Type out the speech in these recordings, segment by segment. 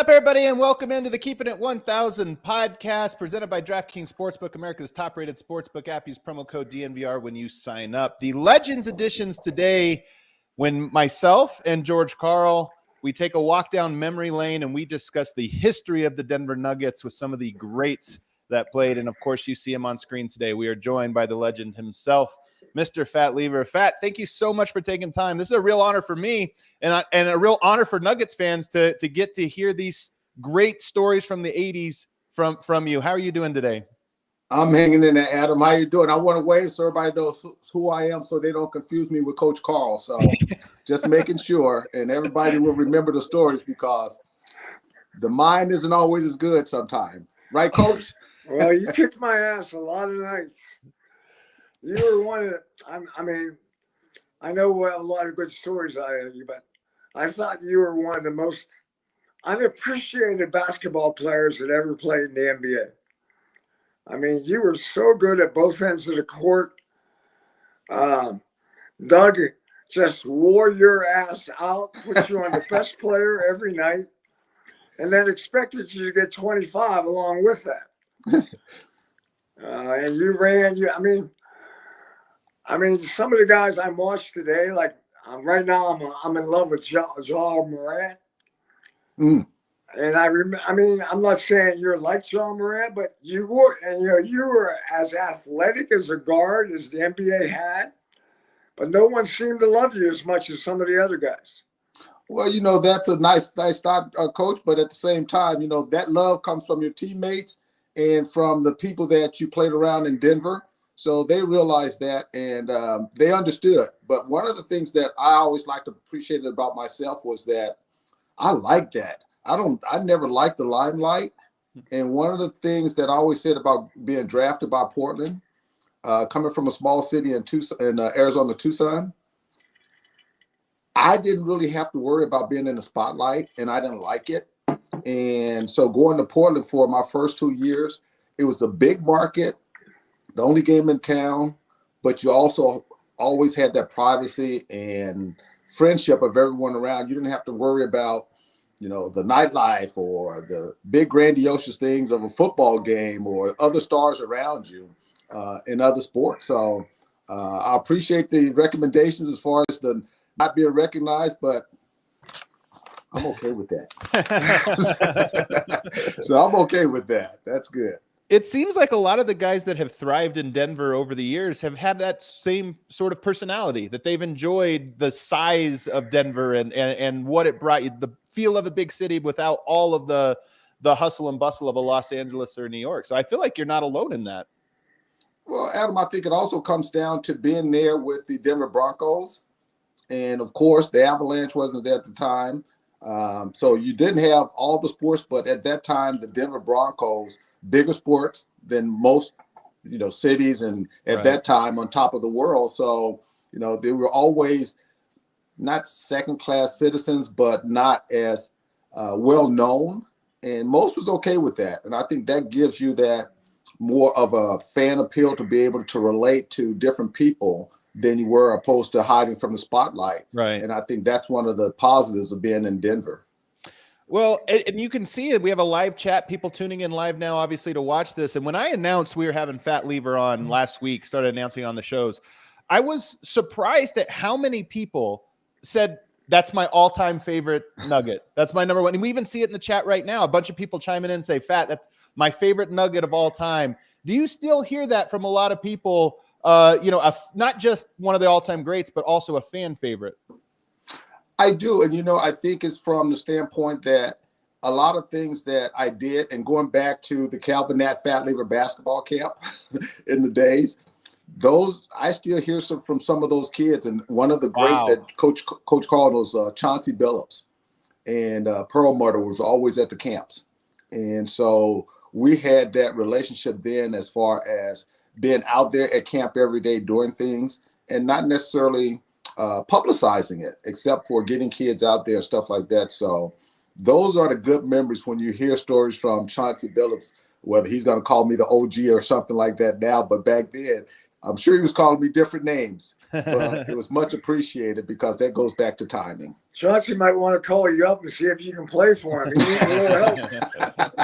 up, everybody, and welcome into the Keeping It 1000 podcast presented by DraftKings Sportsbook, America's top-rated sportsbook app. Use promo code DNVR when you sign up. The Legends editions today, when myself and George Karl, we take a walk down memory lane and we discuss the history of the Denver Nuggets with some of the greats that played. And, of course, you see him on screen today. We are joined by the legend himself, Mr. Fat Lever. Fat, thank you so much for taking time. This is a real honor for me and a real honor for Nuggets fans to get to hear these great stories from the 80s from you. How are you doing today? I'm hanging in there, Adam. How you doing? I want to wave so everybody knows who I am so they don't confuse me with Coach Karl. So just making sure, and everybody will remember the stories because the mind isn't always as good sometimes. Right, Coach? Well, you kicked my ass a lot of nights. You were one of the, I mean, I know a lot of good stories I have you, but I thought you were one of the most unappreciated basketball players that ever played in the NBA. I mean, you were so good at both ends of the court. Doug just wore your ass out, put you on the best player every night, and then expected you to get 25 along with that. And you ran, I mean, some of the guys I watched today, like right now, I'm in love with Ja Morant. Mm. And I'm not saying you're like Ja Morant, but you were, and you were as athletic as a guard as the NBA had, but no one seemed to love you as much as some of the other guys. Well, that's a nice start, Coach. But at the same time, that love comes from your teammates and from the people that you played around in Denver. So they realized that and they understood. But one of the things that I always liked to appreciate about myself was that I like that. I never liked the limelight. And one of the things that I always said about being drafted by Portland, coming from a small city in Arizona, Tucson, I didn't really have to worry about being in the spotlight, and I didn't like it. And so going to Portland for my first 2 years, it was a big market, the only game in town, but you also always had that privacy and friendship of everyone around. You didn't have to worry about, the nightlife or the big grandiose things of a football game or other stars around you in other sports. So I appreciate the recommendations as far as the not being recognized, but I'm okay with that. So I'm okay with that. That's good. It seems like a lot of the guys that have thrived in Denver over the years have had that same sort of personality, that they've enjoyed the size of Denver and what it brought you, the feel of a big city without all of the hustle and bustle of a Los Angeles or New York. So I feel like you're not alone in that. Well, Adam, I think it also comes down to being there with the Denver Broncos. And, of course, the Avalanche wasn't there at the time. So you didn't have all the sports, but at that time, the Denver Broncos, bigger sports than most, cities and at that time on top of the world. So, they were always not second-class citizens, but not as well-known. And most was okay with that. And I think that gives you that more of a fan appeal to be able to relate to different people than you were opposed to hiding from the spotlight. Right. And I think that's one of the positives of being in Denver. Well, and you can see it. We have a live chat, people tuning in live now, obviously, to watch this. And when I announced we were having Fat Lever on last week, started announcing on the shows, I was surprised at how many people said, that's my all-time favorite Nugget. That's my number one. And we even see it in the chat right now. A bunch of people chiming in and say, Fat, that's my favorite Nugget of all time. Do you still hear that from a lot of people, not just one of the all-time greats, but also a fan favorite? I do. And, I think it's from the standpoint that a lot of things that I did, and going back to the Calvin Nat Fat Lever basketball camp in the days, those I still hear from some of those kids. And one of the greats that Coach Karl was Chauncey Billups, and Pearl Mutter was always at the camps. And so we had that relationship then as far as being out there at camp every day doing things and not necessarily publicizing it, except for getting kids out there, stuff like that. So those are the good memories when you hear stories from Chauncey Billups, whether he's going to call me the OG or something like that now. But back then, I'm sure he was calling me different names, but it was much appreciated because that goes back to timing. Chauncey might want to call you up and see if you can play for him. He needs a little help.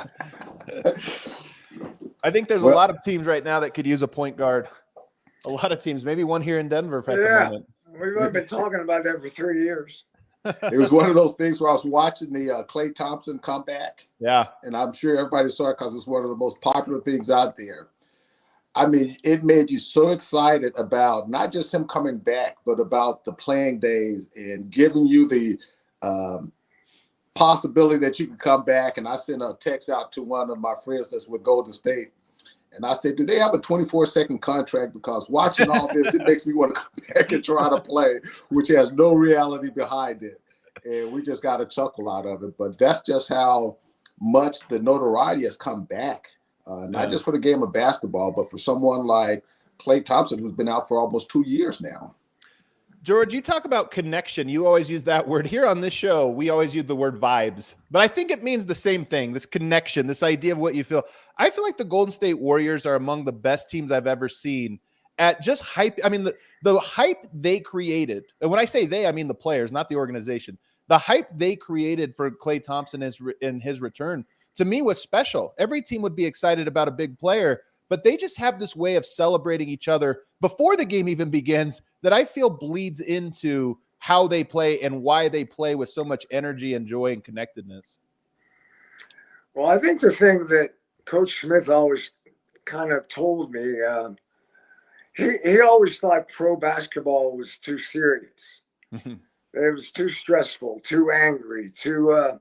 I think there's a lot of teams right now that could use a point guard. A lot of teams, maybe one here in Denver at the moment. We've been talking about that for 3 years. It was one of those things where I was watching the Klay Thompson comeback. Yeah. And I'm sure everybody saw it because it's one of the most popular things out there. I mean, it made you so excited about not just him coming back, but about the playing days and giving you the possibility that you can come back. And I sent a text out to one of my friends that's with Golden State. And I said, do they have a 24-second contract? Because watching all this, it makes me want to come back and try to play, which has no reality behind it. And we just got a chuckle out of it. But that's just how much the notoriety has come back. Not just for the game of basketball, but for someone like Klay Thompson, who's been out for almost 2 years now. George, you talk about connection. You always use that word. Here on this show, we always use the word vibes. But I think it means the same thing, this connection, this idea of what you feel. I feel like the Golden State Warriors are among the best teams I've ever seen at just hype. I mean, the hype they created, and when I say they, I mean the players, not the organization. The hype they created for Klay Thompson in his return, to me, was special. Every team would be excited about a big player, but they just have this way of celebrating each other before the game even begins that I feel bleeds into how they play and why they play with so much energy and joy and connectedness. Well, I think the thing that Coach Smith always kind of told me, he always thought pro basketball was too serious. It was too stressful, too angry, too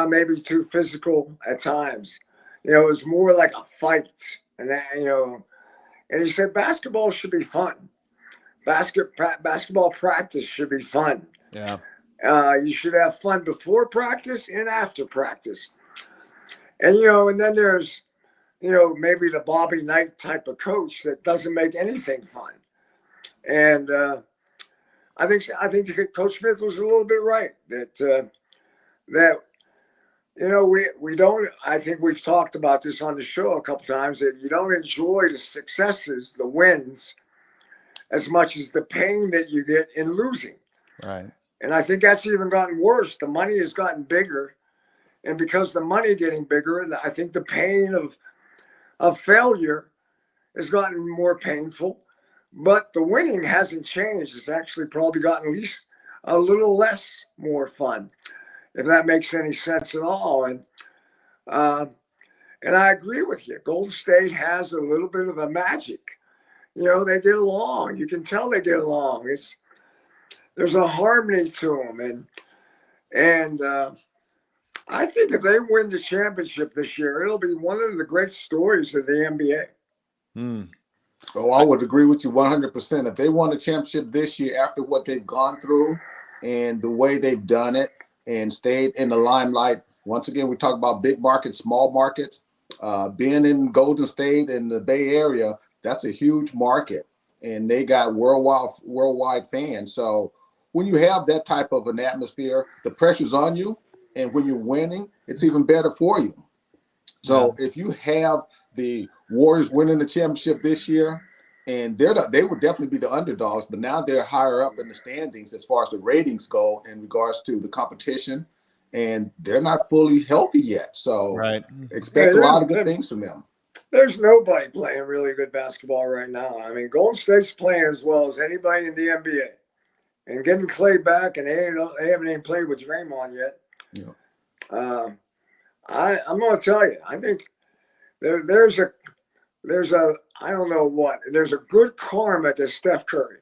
maybe too physical at times. It was more like a fight. And, and he said basketball should be fun. Basketball practice should be fun. Yeah. You should have fun before practice and after practice. And, and then there's, maybe the Bobby Knight type of coach that doesn't make anything fun. And I think Coach Smith was a little bit right that we don't, I think we've talked about this on the show a couple times, that you don't enjoy the successes, the wins, as much as the pain that you get in losing. Right. And I think that's even gotten worse. The money has gotten bigger. And because the money getting bigger, I think the pain of failure has gotten more painful. But the winning hasn't changed. It's actually probably gotten at least a little less more fun, if that makes any sense at all. And I agree with you. Golden State has a little bit of a magic. They get along. You can tell they get along. There's a harmony to them. And I think if they win the championship this year, it'll be one of the great stories of the NBA. Oh, I would agree with you 100%. If they won the championship this year after what they've gone through and the way they've done it, and stayed in the limelight. Once again, we talk about big markets, small markets. Being in Golden State and the Bay Area, that's a huge market, and they got worldwide fans. So when you have that type of an atmosphere, the pressure's on you, and when you're winning, it's even better for you. So if you have the Warriors winning the championship this year, and they would definitely be the underdogs, but now they're higher up in the standings as far as the ratings go in regards to the competition, and they're not fully healthy yet. So expect a lot of good things from them. There's nobody playing really good basketball right now. I mean, Golden State's playing as well as anybody in the NBA. And getting Klay back, and they haven't even played with Draymond yet. Yeah. I'm going to tell you, I think there's a I don't know what. There's a good karma to Steph Curry.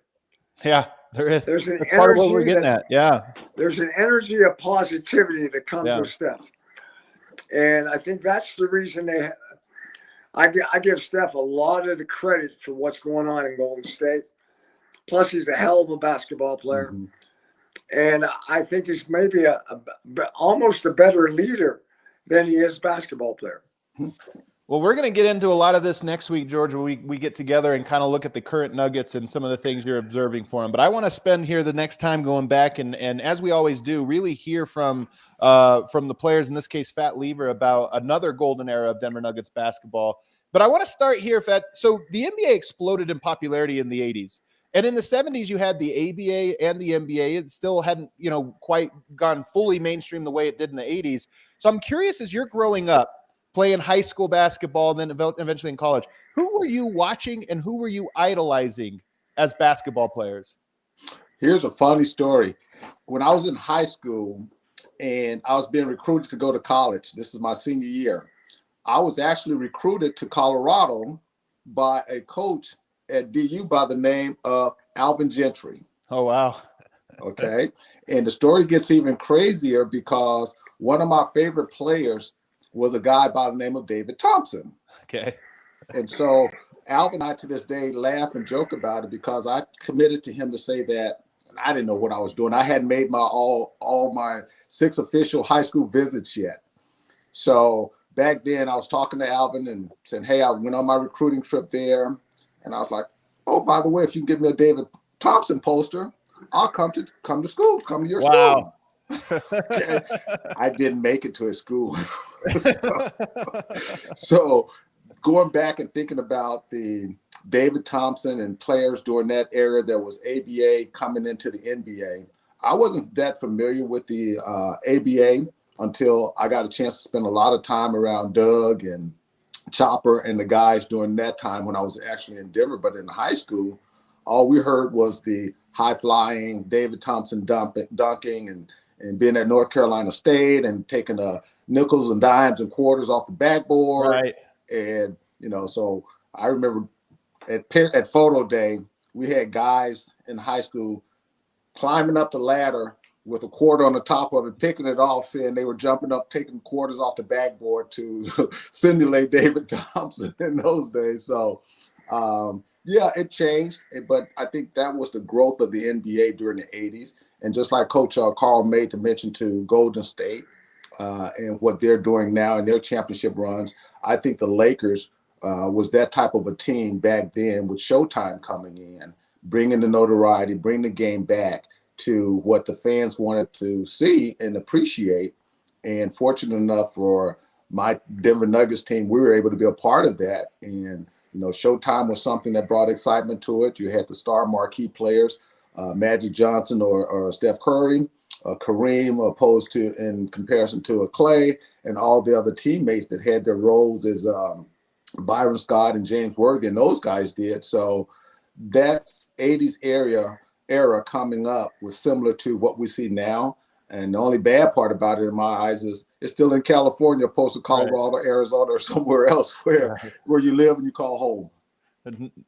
Yeah, there is. There's an energy part of what we're getting at. Yeah. There's an energy of positivity that comes with Steph. And I think that's the reason I give Steph a lot of the credit for what's going on in Golden State. Plus, he's a hell of a basketball player. Mm-hmm. And I think he's maybe almost a better leader than he is basketball player. Well, we're going to get into a lot of this next week, George, when we get together and kind of look at the current Nuggets and some of the things you're observing for them. But I want to spend here the next time going back and as we always do, really hear from the players, in this case, Fat Lever, about another golden era of Denver Nuggets basketball. But I want to start here. So the NBA exploded in popularity in the 80s. And in the 70s, you had the ABA and the NBA. It still hadn't, quite gone fully mainstream the way it did in the 80s. So I'm curious, as you're growing up, playing high school basketball, and then eventually in college, who were you watching and who were you idolizing as basketball players? Here's a funny story. When I was in high school and I was being recruited to go to college, this is my senior year, I was actually recruited to Colorado by a coach at DU by the name of Alvin Gentry. Oh, wow. Okay. And the story gets even crazier because one of my favorite players was a guy by the name of David Thompson. Okay. And so Alvin and I to this day laugh and joke about it because I committed to him to say that I didn't know what I was doing. I hadn't made my all my 6 official high school visits yet. So back then I was talking to Alvin and saying, hey, I went on my recruiting trip there. And I was like, oh, by the way, if you can give me a David Thompson poster, I'll come to school, come to your school. Okay. I didn't make it to his school. So going back and thinking about the David Thompson and players during that era that was ABA coming into the NBA, I wasn't that familiar with the ABA until I got a chance to spend a lot of time around Doug and Chopper and the guys during that time when I was actually in Denver. But in high school, all we heard was the high-flying David Thompson dunking and being at North Carolina State and taking nickels and dimes and quarters off the backboard. Right. And, so I remember at photo day, we had guys in high school climbing up the ladder with a quarter on the top of it, picking it off, saying they were jumping up, taking quarters off the backboard to simulate David Thompson in those days. So, yeah, it changed, but I think that was the growth of the NBA during the 80s. And just like Coach Karl made to mention to Golden State and what they're doing now in their championship runs, I think the Lakers was that type of a team back then with Showtime coming in, bringing the notoriety, bring the game back to what the fans wanted to see and appreciate. And fortunate enough for my Denver Nuggets team, we were able to be a part of that. And, Showtime was something that brought excitement to it. You had the star marquee players, Magic Johnson or Steph Curry, Kareem, opposed to in comparison to a Clay, and all the other teammates that had their roles as Byron Scott and James Worthy, and those guys did. So that's 80s era coming up was similar to what we see now. And the only bad part about it in my eyes is it's still in California, opposed to Colorado, right, Arizona, or somewhere else where you live and you call home.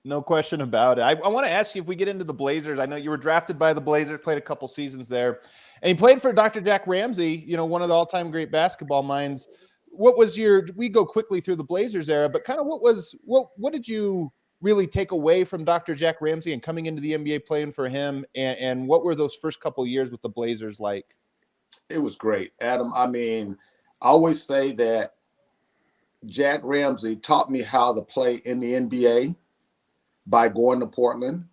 No question about it. I want to ask you, if we get into the Blazers, I know you were drafted by the Blazers, played a couple seasons there, and you played for Dr. Jack Ramsey, one of the all-time great basketball minds. What was we go quickly through the Blazers era, but kind of what did you really take away from Dr. Jack Ramsey and coming into the NBA playing for him? And what were those first couple of years with the Blazers like? It was great, Adam. I mean, I always say that Jack Ramsey taught me how to play in the NBA by going to Portland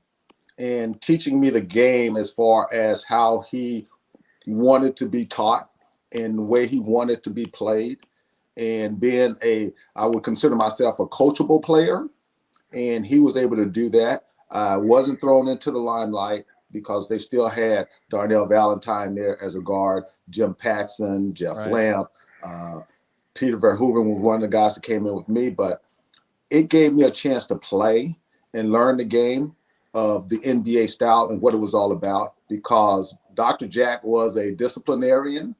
and teaching me the game as far as how he wanted to be taught and the way he wanted to be played, and being I would consider myself a coachable player, and he was able to do that. I wasn't thrown into the limelight because they still had Darnell Valentine there as a guard, Jim Paxson, Jeff Lamp, Peter Verhoeven was one of the guys that came in with me, but it gave me a chance to play and learn the game of the NBA style and what it was all about, because Dr. Jack was a disciplinarian,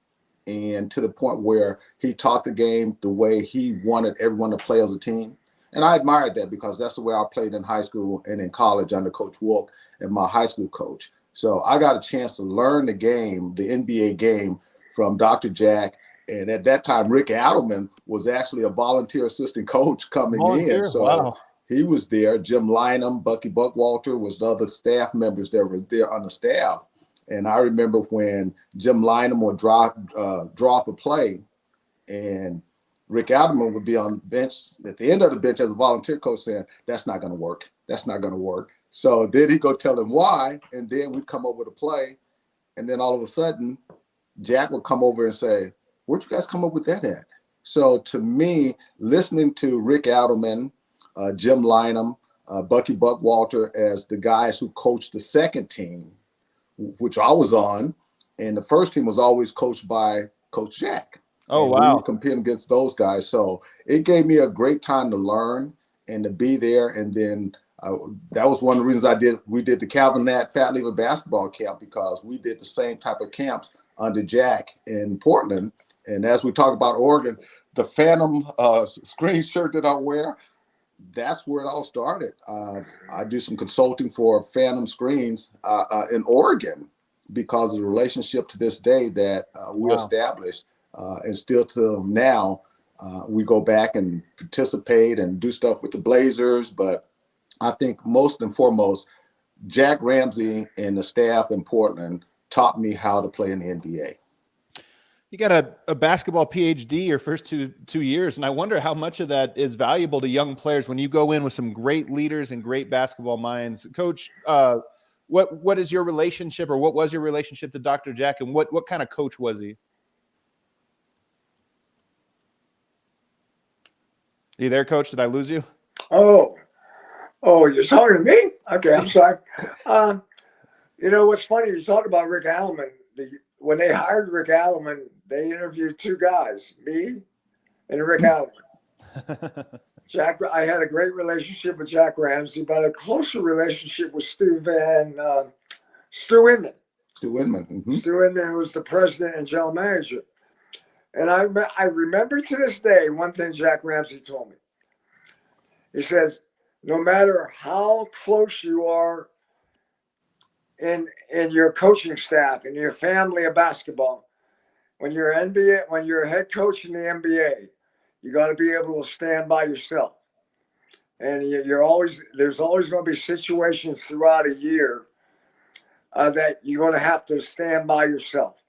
and to the point where he taught the game the way he wanted everyone to play as a team. And I admired that because that's the way I played in high school and in college under Coach Wilk and my high school coach. So I got a chance to learn the game, the NBA game, from Dr. Jack. And at that time, Rick Adelman was actually a volunteer assistant coach coming in. So he was there. Jim Lynam, Bucky Buckwalter was the other staff members that were there on the staff. And I remember when Jim Lynam would drop a play, and Rick Adelman would be on the bench at the end of the bench as a volunteer coach saying, that's not going to work. That's not going to work. So then he'd go tell him why, and then we'd come up with a play. And then all of a sudden, Jack would come over and say, where'd you guys come up with that at? So to me, listening to Rick Adelman Jim Lynam, Bucky Buckwalter as the guys who coached the second team, which I was on. And the first team was always coached by Coach Jack. Oh, and wow. we were competing against those guys. So it gave me a great time to learn and to be there. And then that was one of the reasons we did the Calvin Nat Fat Lever basketball camp, because we did the same type of camps under Jack in Portland. And as we talk about Oregon, the Phantom screen shirt that I wear, that's where it all started. I do some consulting for Phantom Screens in Oregon because of the relationship to this day that we established. And still till now, we go back and participate and do stuff with the Blazers. But I think most and foremost, Jack Ramsey and the staff in Portland taught me how to play in the NBA. You got a basketball PhD your first two years, and I wonder how much of that is valuable to young players when you go in with some great leaders and great basketball minds. Coach, what is your relationship, or what was your relationship to Dr. Jack, and what kind of coach was he? Are you there, Coach? Did I lose you? Oh, you're talking to me? Okay, I'm sorry. You know what's funny? You talk about Rick Adelman. When they hired Rick Adelman, they interviewed two guys, me and Rick Adelman. I had a great relationship with Jack Ramsey, but a closer relationship with Stu Inman. Stu Inman. Mm-hmm. Stu Inman was the president and general manager. And I remember to this day one thing Jack Ramsey told me. He says, no matter how close you are in your coaching staff and your family of basketball, when you're a head coach in the NBA, you got to be able to stand by yourself. And there's always going to be situations throughout a year that you're going to have to stand by yourself.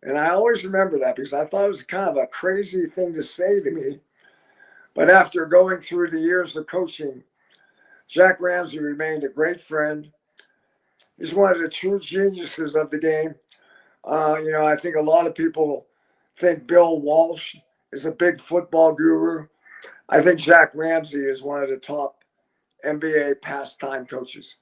And I always remember that because I thought it was kind of a crazy thing to say to me. But after going through the years of coaching, Jack Ramsey remained a great friend. He's one of the true geniuses of the game. I think a lot of people think Bill Walsh is a big football guru. I think Jack Ramsey is one of the top NBA pastime coaches.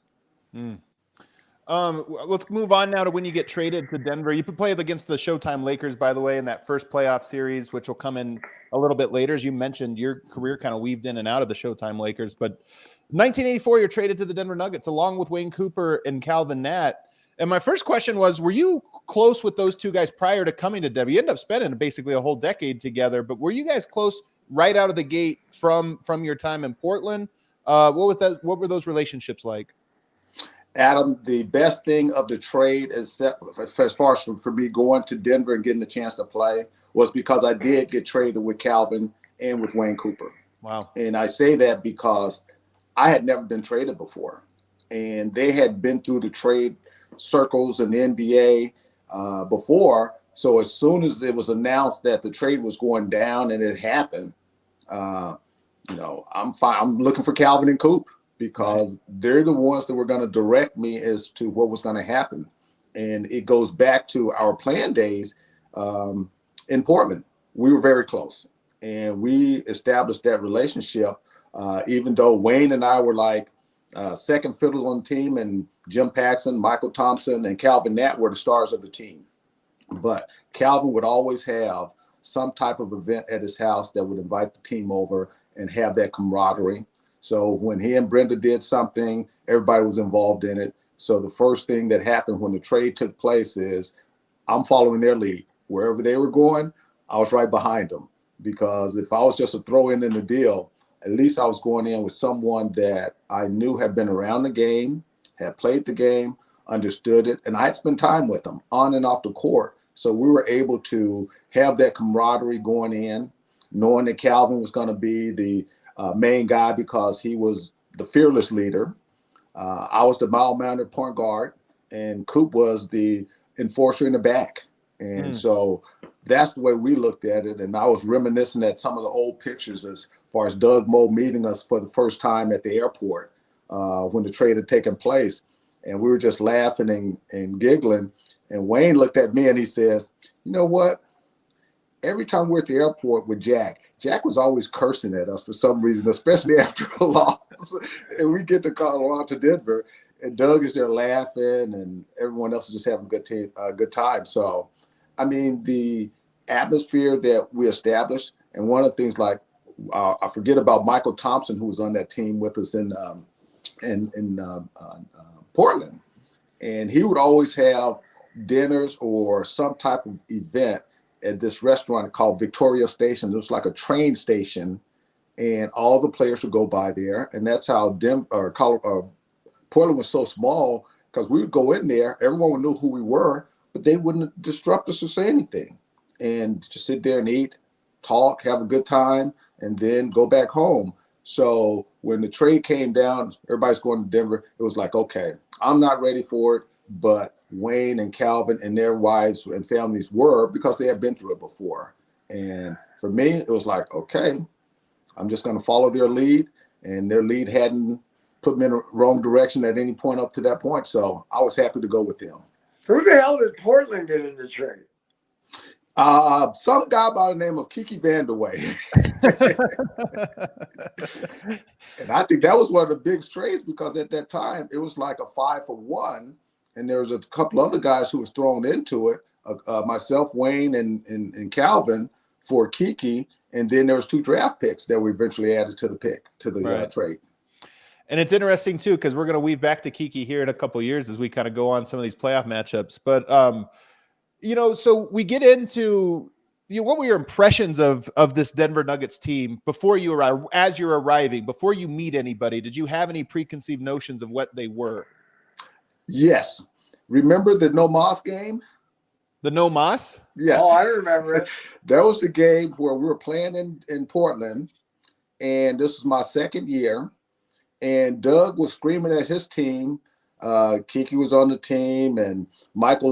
Let's move on now to when you get traded to Denver. You played against the Showtime Lakers, by the way, in that first playoff series, which will come in a little bit later. As you mentioned, your career kind of weaved in and out of the Showtime Lakers. But 1984, you're traded to the Denver Nuggets along with Wayne Cooper and Calvin Nat. And my first question was, were you close with those two guys prior to coming to Denver? You ended up spending basically a whole decade together, but were you guys close right out of the gate from your time in Portland? What were those relationships like? Adam, the best thing of the trade, as far as for me going to Denver and getting the chance to play, was because I did get traded with Calvin and with Wayne Cooper. Wow. And I say that because I had never been traded before. And they had been through the trade circles in the NBA before. So as soon as it was announced that the trade was going down and it happened, I'm fine. I'm looking for Calvin and Coop because they're the ones that were going to direct me as to what was going to happen. And it goes back to our playing days in Portland. We were very close and we established that relationship, even though Wayne and I were like second fiddles on the team, and Jim Paxson, Michael Thompson, and Calvin Nat were the stars of the team. But Calvin would always have some type of event at his house that would invite the team over and have that camaraderie. So when he and Brenda did something, everybody was involved in it. So the first thing that happened when the trade took place is I'm following their lead. Wherever they were going, I was right behind them. Because if I was just a throw-in the deal, at least I was going in with someone that I knew had been around the game, had played the game, understood it, and I had spent time with them on and off the court. So we were able to have that camaraderie going in, knowing that Calvin was going to be the main guy because he was the fearless leader. I was the mild-mannered point guard, and Coop was the enforcer in the back. And so that's the way we looked at it. And I was reminiscing at some of the old pictures as far as Doug Moe meeting us for the first time at the airport when the trade had taken place. And we were just laughing and giggling. And Wayne looked at me and he says, you know what? Every time we're at the airport with Jack, Jack was always cursing at us for some reason, especially after a loss. And we get to Colorado to Denver, and Doug is there laughing, and everyone else is just having a good time. So, I mean, the atmosphere that we established, and one of the things like I forget about Michael Thompson, who was on that team with us in Portland, and he would always have dinners or some type of event at this restaurant called Victoria Station. It was like a train station, and all the players would go by there. And that's how Portland was so small, because we would go in there, everyone knew who we were, but they wouldn't disrupt us or say anything. And just sit there and eat, talk, have a good time, and then go back home. So when the trade came down, everybody's going to Denver. It was like, okay, I'm not ready for it, but Wayne and Calvin and their wives and families were, because they had been through it before. And for me, it was like, okay, I'm just going to follow their lead. And their lead hadn't put me in the wrong direction at any point up to that point. So I was happy to go with them. Who the hell did Portland get in the trade? Some guy by the name of Kiki Vandeweghe. And I think that was one of the big trades, because at that time it was like a 5-for-1, and there was a couple other guys who was thrown into it, myself, Wayne, and Calvin for Kiki, and then there was 2 draft picks that were eventually added to the trade. And it's interesting too, because we're going to weave back to Kiki here in a couple of years as we kind of go on some of these playoff matchups. But so we get into what were your impressions of this Denver Nuggets team before you arrive, as you're arriving, before you meet anybody? Did you have any preconceived notions of what they were? Yes. Remember the No Moss game? The No Moss? Yes. Oh, I remember it. That was the game where we were playing in Portland, and this was my second year, and Doug was screaming at his team. Kiki was on the team, and Mike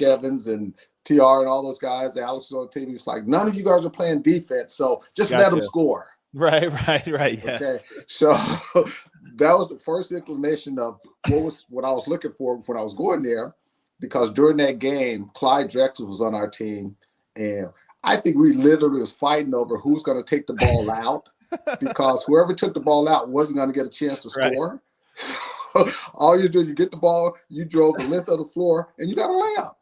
Evans, and TR and all those guys. Alex was on the team. He was like, none of you guys are playing defense, so just let them score. Right, yes. Okay, so that was the first inclination of what I was looking for when I was going there, because during that game, Clyde Drexler was on our team, and I think we literally was fighting over who's going to take the ball out, because whoever took the ball out wasn't going to get a chance to score. All you do, you get the ball, you drove the length of the floor, and you got a layup.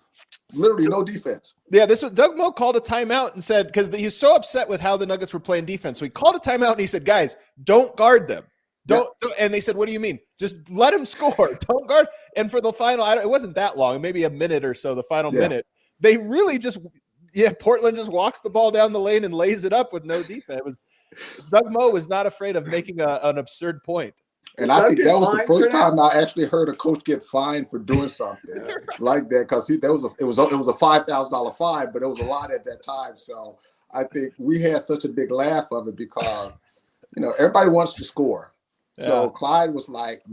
Literally no defense. Yeah, this was Doug Moe called a timeout and said, because he was so upset with how the Nuggets were playing defense. So he called a timeout and he said, guys, don't guard them. Don't. And they said, what do you mean? Just let him score. Don't guard. And for the final, it wasn't that long, maybe a minute or so, the final minute. They really just, Portland just walks the ball down the lane and lays it up with no defense. Doug Moe was not afraid of making an absurd point. And I think that was the first time I actually heard a coach get fined for doing something like that, because it was a $5,000 fine, but it was a lot at that time. So I think we had such a big laugh of it, because everybody wants to score. Yeah. So Clyde was like,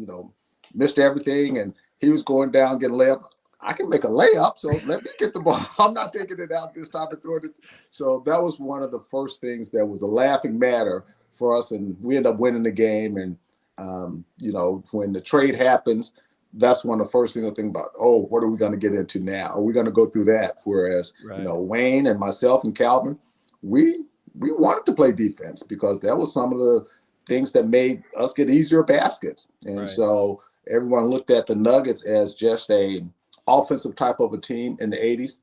missed everything, and he was going down getting layup. I can make a layup, so let me get the ball. I'm not taking it out this time and throwing it. So that was one of the first things that was a laughing matter for us, and we ended up winning the game. And when the trade happens, that's one of the first things I think about. Oh, what are we going to get into now? Are we going to go through that? Whereas, Wayne and myself and Calvin, we wanted to play defense, because that was some of the things that made us get easier baskets. And so everyone looked at the Nuggets as just a offensive type of a team in the 80s.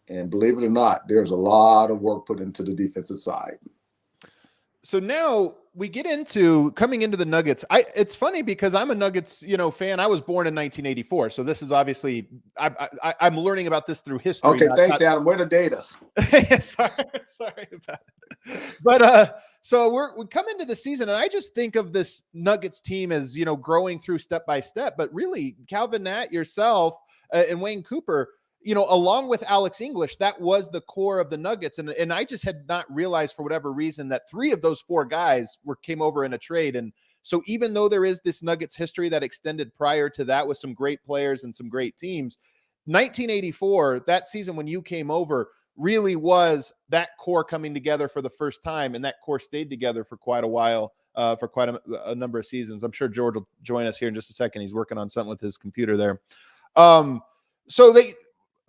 And believe it or not, there's a lot of work put into the defensive side. So now we get into coming into the Nuggets. It's funny because I'm a Nuggets, fan. I was born in 1984. So this is obviously, I'm learning about this through history. Okay. Thanks, Adam. Way to date us. sorry about it. But, so we come into the season, and I just think of this Nuggets team as, growing through step by step, but really Calvin Nat, yourself, and Wayne Cooper, along with Alex English, that was the core of the Nuggets. And I just had not realized, for whatever reason, that 3 of those 4 guys came over in a trade. And so even though there is this Nuggets history that extended prior to that with some great players and some great teams, 1984, that season when you came over, really was that core coming together for the first time. And that core stayed together for quite a while, for quite a number of seasons. I'm sure George will join us here in just a second. He's working on something with his computer there. So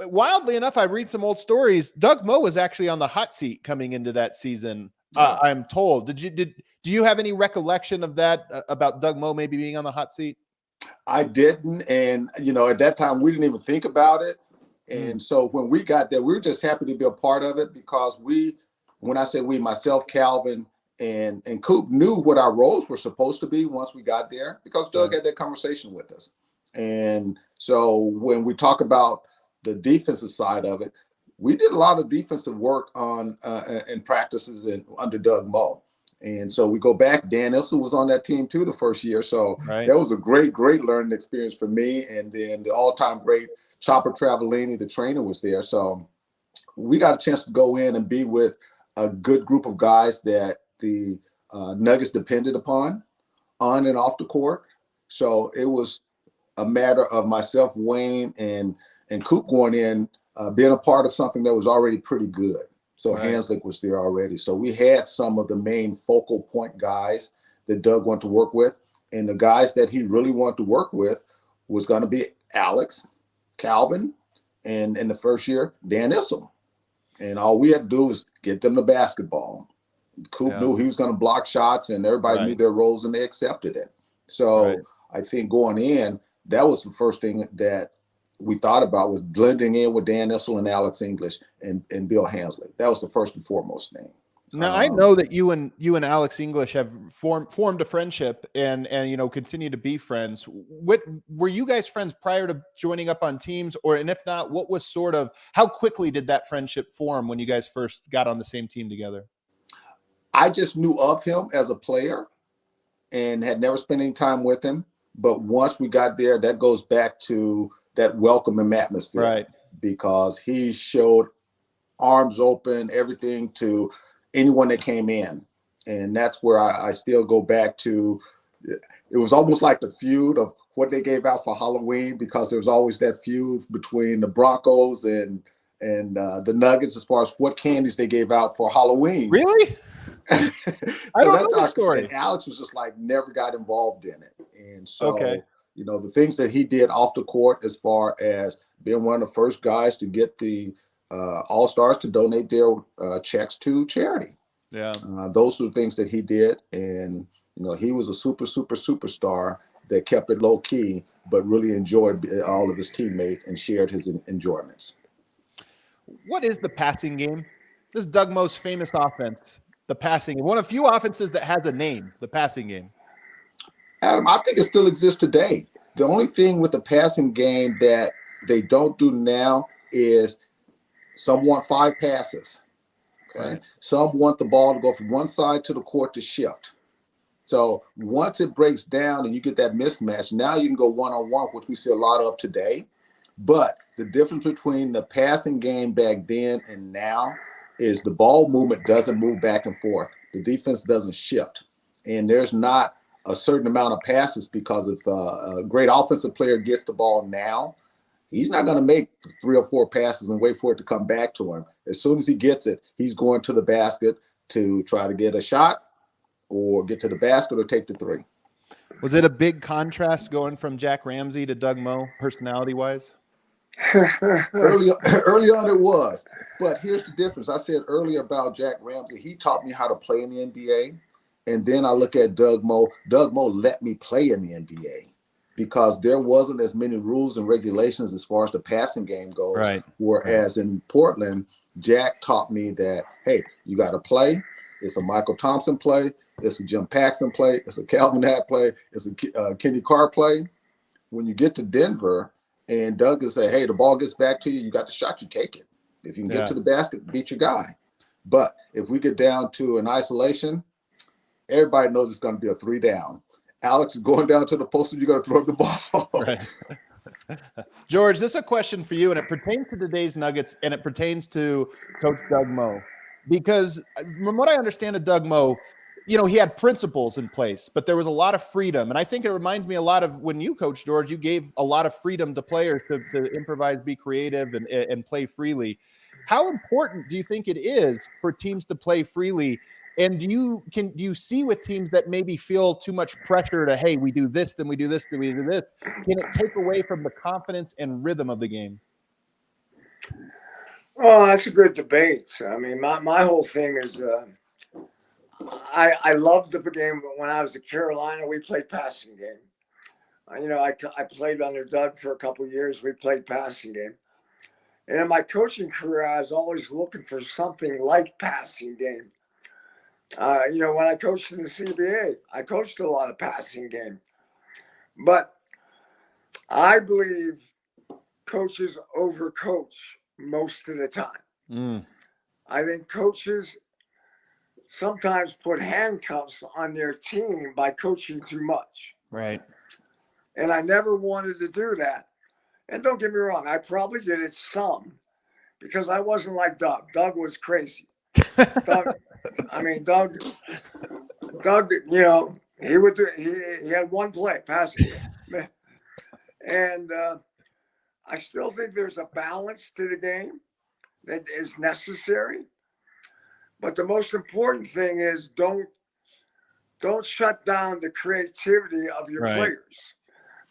wildly enough, I read some old stories. Doug Moe was actually on the hot seat coming into that season. I'm told. Do you have any recollection of that about Doug Moe maybe being on the hot seat? I didn't, and at that time we didn't even think about it. And so when we got there, we were just happy to be a part of it because when I say we, myself, Calvin, and Coop knew what our roles were supposed to be once we got there because Doug had that conversation with us. And so when we talk about the defensive side of it, we did a lot of defensive work on in practices and under Doug Moe. And so we go back, Dan Issel was on that team too the first year. So that was a great learning experience for me. And then the all-time great Chopper Travellini, the trainer, was there. So we got a chance to go in and be with a good group of guys that the Nuggets depended upon on and off the court. So it was a matter of myself, Wayne, and Coop going in, being a part of something that was already pretty good. So Hanslick was there already. So we had some of the main focal point guys that Doug wanted to work with. And the guys that he really wanted to work with was going to be Alex, Calvin, and in the first year, Dan Issel. And all we had to do was get them the basketball. Coop knew he was going to block shots, and everybody knew their roles, and they accepted it. So I think going in, that was the first thing that we thought about was blending in with Dan Issel and Alex English and Bill Hanslick. That was the first and foremost thing. Now I know that you and Alex English have formed a friendship and continue to be friends. What were you guys friends prior to joining up on teams, and if not, what was how quickly did that friendship form when you guys first got on the same team together? I just knew of him as a player and had never spent any time with him. But once we got there, that goes back to that welcoming atmosphere, because he showed arms open, everything to anyone that came in. And that's where I still go back to. It was almost like the feud of what they gave out for Halloween, because there was always that feud between the Broncos and the Nuggets as far as what candies they gave out for Halloween. Really? I don't know the story. And Alex was just like never got involved in it. And so, the things that he did off the court, as far as being one of the first guys to get the All-Stars to donate their checks to charity. Yeah. Those are the things that he did. And, he was a superstar that kept it low key, but really enjoyed all of his teammates and shared his enjoyments. What is the passing game? This is Doug Moe's famous offense, the passing game. One of few offenses that has a name, the passing game. Adam, I think it still exists today. The only thing with the passing game that they don't do now is some want 5 passes. Okay. Some want the ball to go from one side to the court to shift. So once it breaks down and you get that mismatch, now you can go one-on-one, which we see a lot of today. But the difference between the passing game back then and now is the ball movement doesn't move back and forth. The defense doesn't shift. And there's not a certain amount of passes, because if a great offensive player gets the ball now, he's not going to make 3 or 4 passes and wait for it to come back to him. As soon as he gets it, he's going to the basket to try to get a shot or get to the basket or take the 3. Was it a big contrast going from Jack Ramsey to Doug Moe, personality-wise? Early on it was. But here's the difference. I said earlier about Jack Ramsey, he taught me how to play in the NBA. And then I look at Doug Moe. Doug Moe let me play in the NBA because there wasn't as many rules and regulations as far as the passing game goes. Right. Whereas in Portland, Jack taught me that, hey, you got to play. It's a Michael Thompson play. It's a Jim Paxson play. It's a Calvin Hatt play. It's a Kenny Carr play. When you get to Denver and Doug will say, hey, the ball gets back to you, you got the shot, you take it. If you can get to the basket, beat your guy. But if we get down to an isolation, everybody knows it's going to be a 3 down. Alex is going down to the post and you're going to throw the ball. Right. George, this is a question for you, and it pertains to today's Nuggets, and it pertains to Coach Doug Moe. Because from what I understand of Doug Moe, he had principles in place, but there was a lot of freedom. And I think it reminds me a lot of when you coached, George, you gave a lot of freedom to players to improvise, be creative, and play freely. How important do you think it is for teams to play freely? And do you see with teams that maybe feel too much pressure to, hey, we do this, then we do this, then we do this? Can it take away from the confidence and rhythm of the game? Oh, that's a good debate. I mean, my whole thing is I loved the game, but when I was at Carolina, we played passing game. I played under Doug for a couple of years. We played passing game. And in my coaching career, I was always looking for something like passing game. When I coached in the CBA, I coached a lot of passing game. But I believe coaches overcoach most of the time. I think coaches sometimes put handcuffs on their team by coaching too much. Right. And I never wanted to do that. And don't get me wrong, I probably did it some because I wasn't like Doug. Doug was crazy. Doug, he would do. He had one play, passing game, and I still think there's a balance to the game that is necessary. But the most important thing is don't shut down the creativity of your players.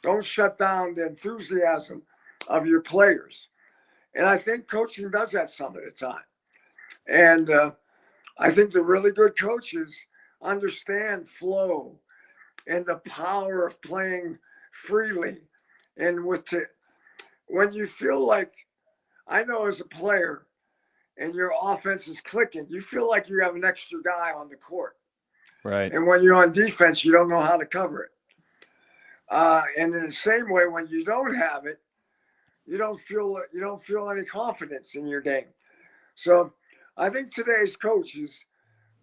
Don't shut down the enthusiasm of your players. And I think coaching does that some of the time. And I think the really good coaches understand flow and the power of playing freely. And when you feel like, I know as a player and your offense is clicking, you feel like you have an extra guy on the court. Right. And when you're on defense, you don't know how to cover it. And in the same way, when you don't have it, you don't feel any confidence in your game. So I think today's coaches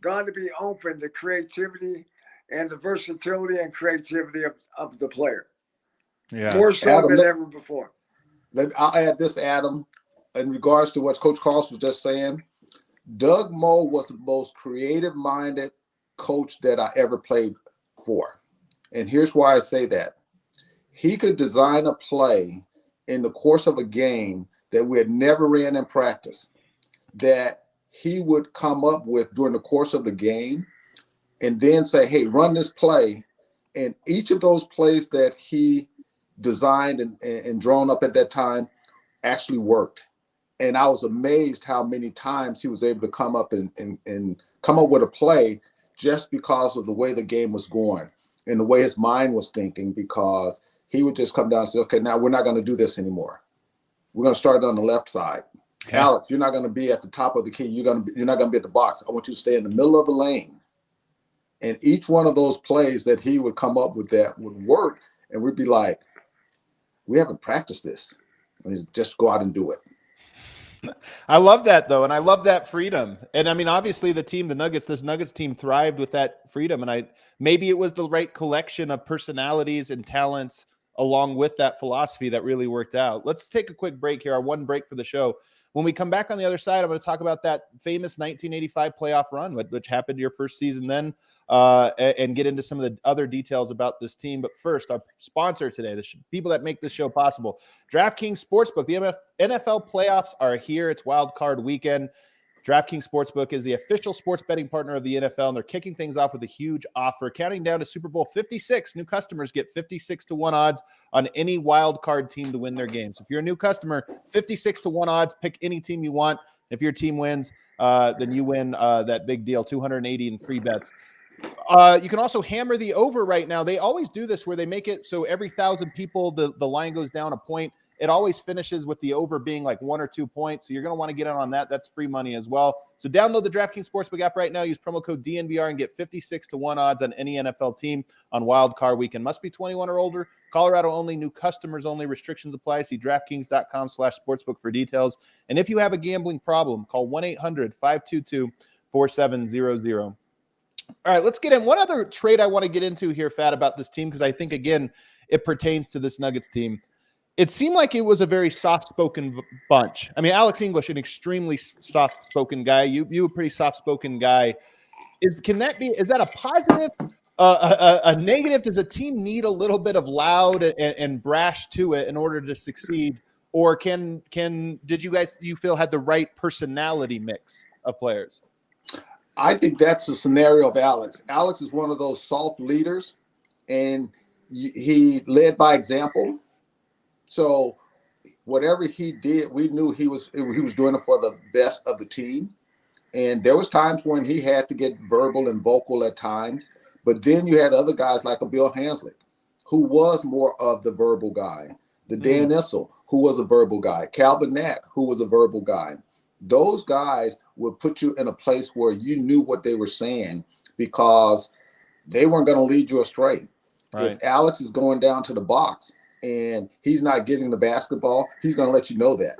got to be open to creativity and the versatility and creativity of the player. Yeah. More so Adam, than ever before. I'll add this, Adam, in regards to what Coach Karl was just saying. Doug Moe was the most creative-minded coach that I ever played for. And here's why I say that. He could design a play in the course of a game that we had never ran in practice, that he would come up with during the course of the game, and then say, hey, run this play. And each of those plays that he designed and drawn up at that time actually worked. And I was amazed how many times he was able to come up and come up with a play just because of the way the game was going and the way his mind was thinking, because he would just come down and say, okay, now we're not going to do this anymore. We're going to start on the left side. Okay. Alex, you're not going to be at the top of the key. You're not going to be at the box. I want you to stay in the middle of the lane. And each one of those plays that he would come up with that would work. And we'd be like, we haven't practiced this. And he's just go out and do it. I love that, though. And I love that freedom. And I mean, obviously this Nuggets team thrived with that freedom. And maybe it was the right collection of personalities and talents along with that philosophy that really worked out. Let's take a quick break here, our one break for the show. When we come back on the other side, I'm going to talk about that famous 1985 playoff run, which happened your first season then, and get into some of the other details about this team. But first, our sponsor today, the people that make this show possible, DraftKings Sportsbook. The NFL playoffs are here. It's wild card weekend. DraftKings Sportsbook is the official sports betting partner of the NFL, and they're kicking things off with a huge offer. Counting down to Super Bowl 56, new customers get 56-1 odds on any wild card team to win their game. So if you're a new customer, 56-1 odds, pick any team you want. If your team wins, then you win that big deal, 280 in free bets. You can also hammer the over right now. They always do this where they make it so every 1,000 people, the line goes down a point. It always finishes with the over being like 1 or 2 points. So you're going to want to get in on that. That's free money as well. So download the DraftKings Sportsbook app right now. Use promo code DNVR and get 56-1 odds on any NFL team on Wild Card Weekend. Must be 21 or older. Colorado only. New customers only. Restrictions apply. See DraftKings.com/sportsbook for details. And if you have a gambling problem, call 1-800-522-4700. All right, let's get in. One other trade I want to get into here, Fat, about this team, because I think, again, it pertains to this Nuggets team. It seemed like it was a very soft-spoken bunch. I mean, Alex English, an extremely soft-spoken guy. You a pretty soft-spoken guy. Is that a positive, a negative? Does a team need a little bit of loud and brash to it in order to succeed? Or did you feel had the right personality mix of players? I think that's the scenario of Alex. Alex is one of those soft leaders, and he led by example. So whatever he did, we knew he was doing it for the best of the team. And there was times when he had to get verbal and vocal at times. But then you had other guys like a Bill Hanslick, who was more of the verbal guy. The Dan Issel, who was a verbal guy. Calvin Knack, who was a verbal guy. Those guys would put you in a place where you knew what they were saying because they weren't going to lead you astray. Right. If Alex is going down to the box and he's not getting the basketball, he's going to let you know that.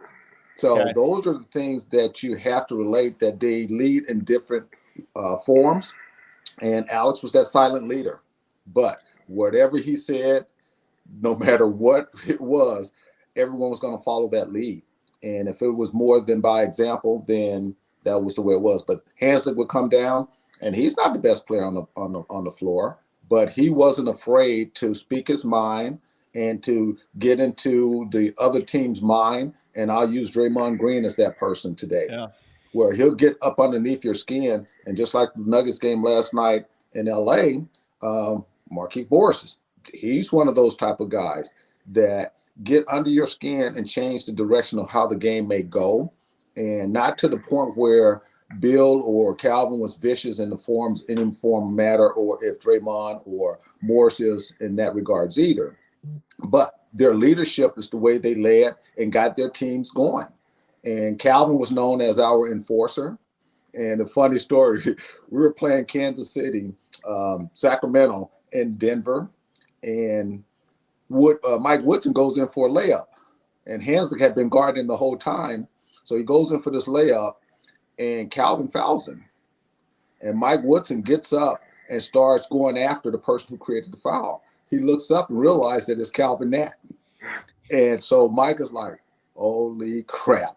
So those are the things that you have to relate, that they lead in different forms. And Alex was that silent leader. But whatever he said, no matter what it was, everyone was going to follow that lead. And if it was more than by example, then that was the way it was. But Hanslick would come down, and he's not the best player on the floor, but he wasn't afraid to speak his mind and to get into the other team's mind. And I'll use Draymond Green as that person today, where he'll get up underneath your skin. And just like the Nuggets game last night in L.A., Markieff Morris, he's one of those type of guys that get under your skin and change the direction of how the game may go, and not to the point where Bill or Calvin was vicious in any form matter, or if Draymond or Morris is in that regards either. But their leadership is the way they led and got their teams going. And Calvin was known as our enforcer. And a funny story, we were playing Kansas City, Sacramento, and Denver, and Mike Woodson goes in for a layup, and Hanslick had been guarding the whole time. So he goes in for this layup, and Calvin fouls him. And Mike Woodson gets up and starts going after the person who created the foul. He looks up and realizes that it's Calvin Knack. And so Mike is like, holy crap.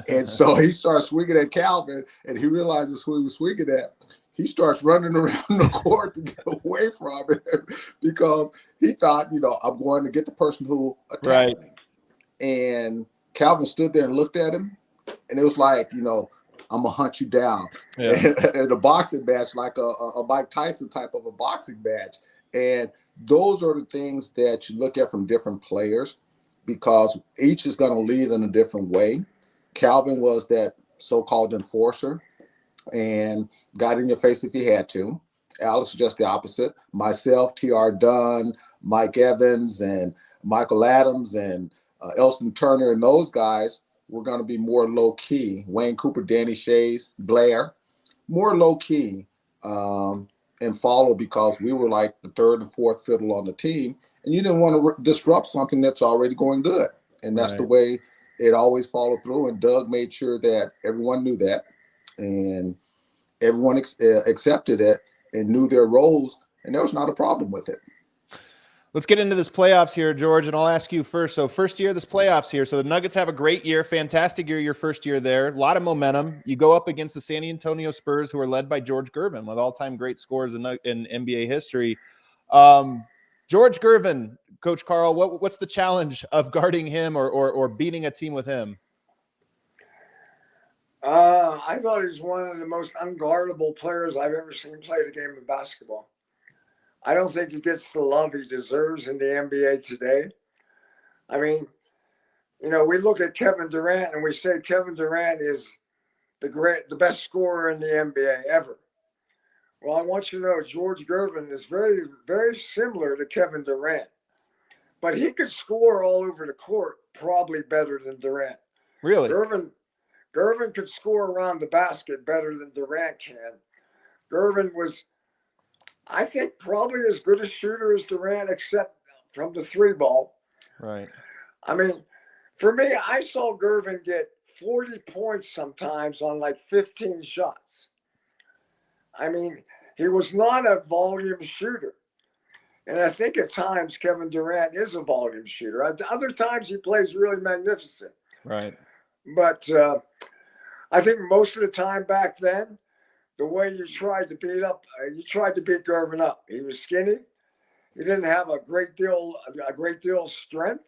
And so he starts swinging at Calvin, and he realizes who he was swinging at. He starts running around the court to get away from it because he thought, I'm going to get the person who attacked me. And Calvin stood there and looked at him, and it was like, I'm going to hunt you down. And a boxing match, like a Mike Tyson type of a boxing match. And those are the things that you look at from different players, because each is going to lead in a different way. Calvin was that so-called enforcer and got in your face if he had to. Alex was just the opposite. Myself, T.R. Dunn, Mike Evans, and Michael Adams, and Elston Turner, and those guys were going to be more low-key. Wayne Cooper, Danny Shays, Blair, more low-key and follow, because we were like the third and fourth fiddle on the team, and you didn't want to disrupt something that's already going good. And that's the way it always followed through, and Doug made sure that everyone knew that, and everyone accepted it and knew their roles, and there was not a problem with it. Let's get into this playoffs here, George, and I'll ask you first. So first year of this playoffs here. So the Nuggets have a great year, fantastic year, your first year there. A lot of momentum. You go up against the San Antonio Spurs, who are led by George Gervin, with all-time great scores in NBA history. George Gervin, Coach Karl, what's the challenge of guarding him or beating a team with him? I thought he was one of the most unguardable players I've ever seen play the game of basketball. I don't think he gets the love he deserves in the NBA today. I mean, we look at Kevin Durant and we say Kevin Durant is the best scorer in the NBA ever. Well, I want you to know George Gervin is very, very similar to Kevin Durant, but he could score all over the court probably better than Durant. Really? Gervin could score around the basket better than Durant can. Gervin was, I think, probably as good a shooter as Durant, except from the three ball. Right. I mean, for me, I saw Gervin get 40 points sometimes on like 15 shots. I mean, he was not a volume shooter. And I think at times Kevin Durant is a volume shooter. Other times he plays really magnificent. Right. But I think most of the time back then, the way you tried to beat Gervin up. He was skinny. He didn't have a great deal of strength.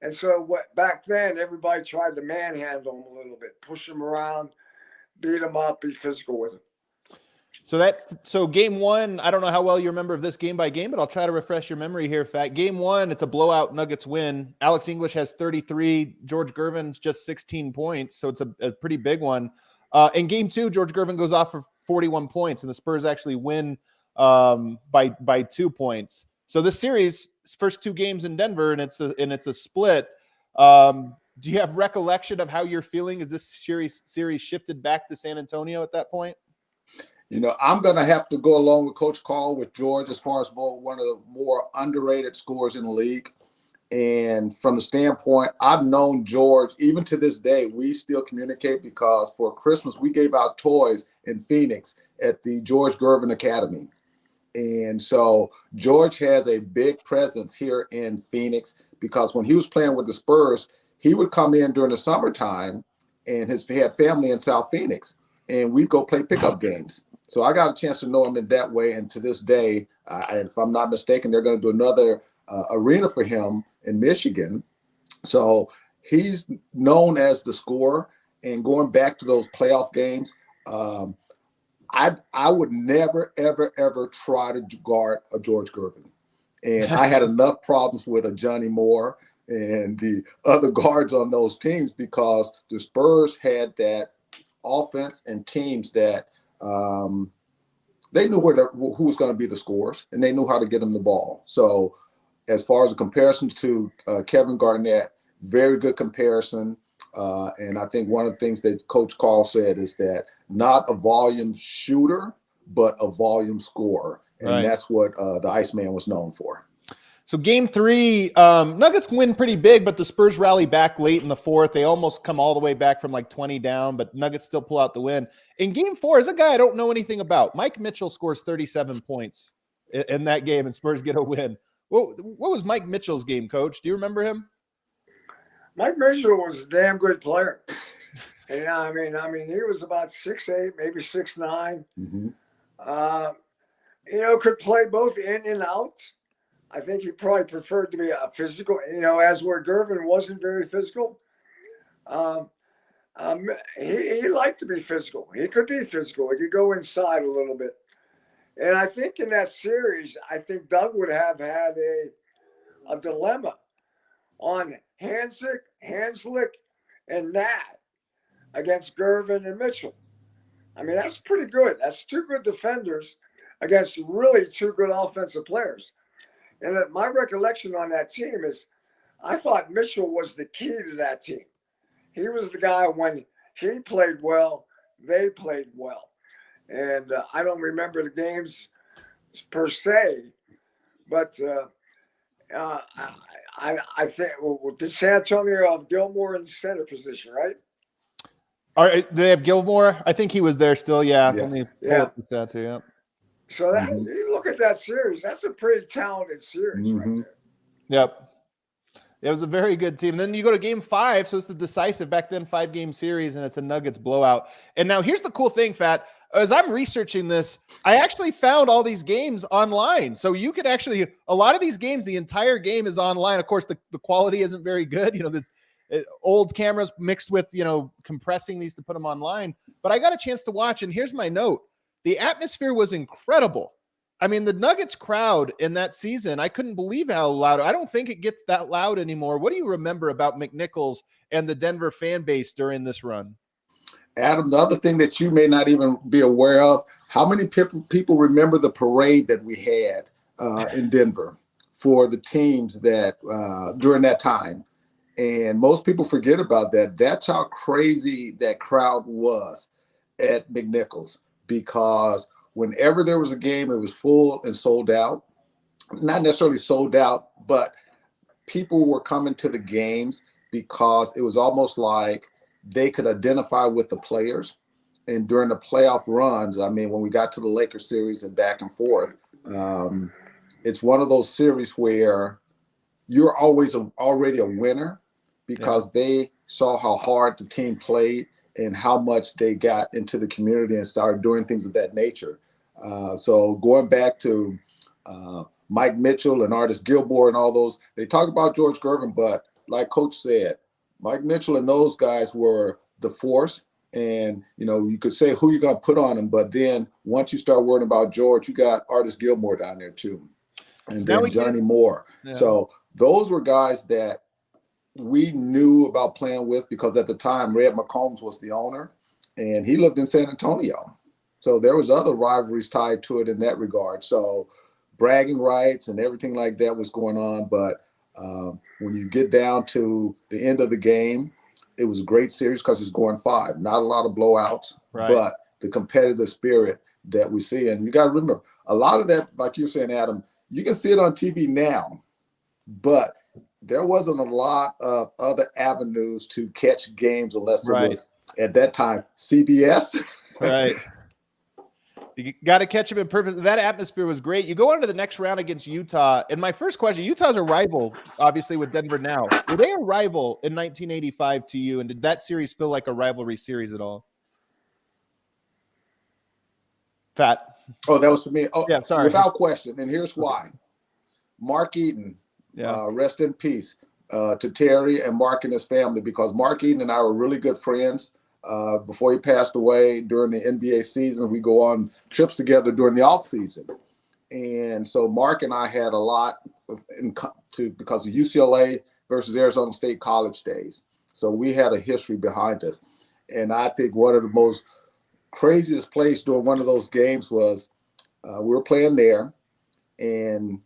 And so back then, everybody tried to manhandle him a little bit, push him around, beat him up, be physical with him. So game one, I don't know how well you remember of this game by game, but I'll try to refresh your memory here. Game one, it's a blowout. Nuggets win. Alex English has 33. George Gervin's just 16 points. So it's a pretty big one. In game 2, George Gervin goes off for 41 points, and the Spurs actually win by 2 points. So this series, first 2 games in Denver, and it's a split. Do you have recollection of how you're feeling? Is this series shifted back to San Antonio at that point? I'm going to have to go along with Coach Karl with George as far as one of the more underrated scorers in the league. And from the standpoint, I've known George, even to this day, we still communicate because for Christmas, we gave out toys in Phoenix at the George Gervin Academy. And so George has a big presence here in Phoenix because when he was playing with the Spurs, he would come in during the summertime and he had family in South Phoenix, and we'd go play pickup games. So I got a chance to know him in that way. And to this day, if I'm not mistaken, they're going to do another arena for him in Michigan. So he's known as the scorer. And going back to those playoff games, I would never, ever, ever try to guard a George Gervin. And I had enough problems with a Johnny Moore and the other guards on those teams because the Spurs had that offense and teams that they knew who was going to be the scorers, and they knew how to get them the ball. So as far as a comparison to Kevin Garnett, very good comparison. And I think one of the things that Coach Karl said is that not a volume shooter, but a volume scorer. And right. That's what the Iceman was known for. So game 3, Nuggets win pretty big, but the Spurs rally back late in the 4th. They almost come all the way back from like 20 down, but Nuggets still pull out the win. In game 4 is a guy I don't know anything about. Mike Mitchell scores 37 points in that game, and Spurs get a win. What was Mike Mitchell's game, Coach? Do you remember him? Mike Mitchell was a damn good player. And I mean, he was about 6'8", maybe 6'9". Mm-hmm. Could play both in and out. I think he probably preferred to be a physical, as where Gervin wasn't very physical. He liked to be physical. He could be physical. He could go inside a little bit. And I think in that series, I think Doug would have had a dilemma on Hanslick, and Nat against Gervin and Mitchell. I mean, that's pretty good. That's 2 good defenders against really 2 good offensive players. And my recollection on that team is I thought Mitchell was the key to that team. He was the guy when he played well, they played well. And I don't remember the games per se, but I think did San Antonio have Gilmore in the center position, right? All right, they have Gilmore. I think he was there still. Yeah. Yes. Let me pull up the stats here. Yeah. So that you look at that series, that's a pretty talented series right there. Yep. It was a very good team. And then you go to game 5, so it's the decisive back then 5-game series, and it's a Nuggets blowout. And now here's the cool thing, Fat. As I'm researching this, I actually found all these games online. So you could actually, a lot of these games, the entire game is online. Of course, the quality isn't very good. This old cameras mixed with, compressing these to put them online. But I got a chance to watch, and here's my note. The atmosphere was incredible. I mean, the Nuggets crowd in that season, I couldn't believe how loud. I don't think it gets that loud anymore. What do you remember about McNichols and the Denver fan base during this run? Adam, the other thing that you may not even be aware of, how many people remember the parade that we had in Denver for the teams that during that time? And most people forget about that. That's how crazy that crowd was at McNichols, because whenever there was a game, it was full and sold out. Not necessarily sold out, but people were coming to the games because it was almost like they could identify with the players. And during the playoff runs, I mean, when we got to the Lakers series and back and forth, it's one of those series where you're always already a winner because they saw how hard the team played and how much they got into the community and started doing things of that nature. So going back to Mike Mitchell and Artis Gilmore and all those, they talk about George Gervin, but like Coach said, Mike Mitchell and those guys were the force. And, you could say who you're going to put on them, but then once you start worrying about George, you got Artis Gilmore down there too. And then Johnny Moore. Yeah. So those were guys that we knew about playing with because at the time, Red McCombs was the owner. and he lived in San Antonio. So there was other rivalries tied to it in that regard. So bragging rights and everything like that was going on. But when you get down to the end of the game, it was a great series because it's going 5. Not a lot of blowouts, but the competitive spirit that we see. And you got to remember, a lot of that, like you're saying, Adam, you can see it on TV now, but there wasn't a lot of other avenues to catch games unless it was, at that time, CBS. Right. You got to catch them in purpose. That atmosphere was great. You go on to the next round against Utah. And my first question, Utah's a rival, obviously, with Denver now. Were they a rival in 1985 to you? And did that series feel like a rivalry series at all? Fat. Oh, that was for me. Oh, yeah, sorry. Without question. And here's why. Mark Eaton, rest in peace to Terry and Mark and his family, because Mark Eaton and I were really good friends. Before he passed away during the NBA season, we go on trips together during the off season. And so Mark and I had a lot because of UCLA versus Arizona State college days. So we had a history behind us. And I think one of the most craziest plays during one of those games was we were playing there, and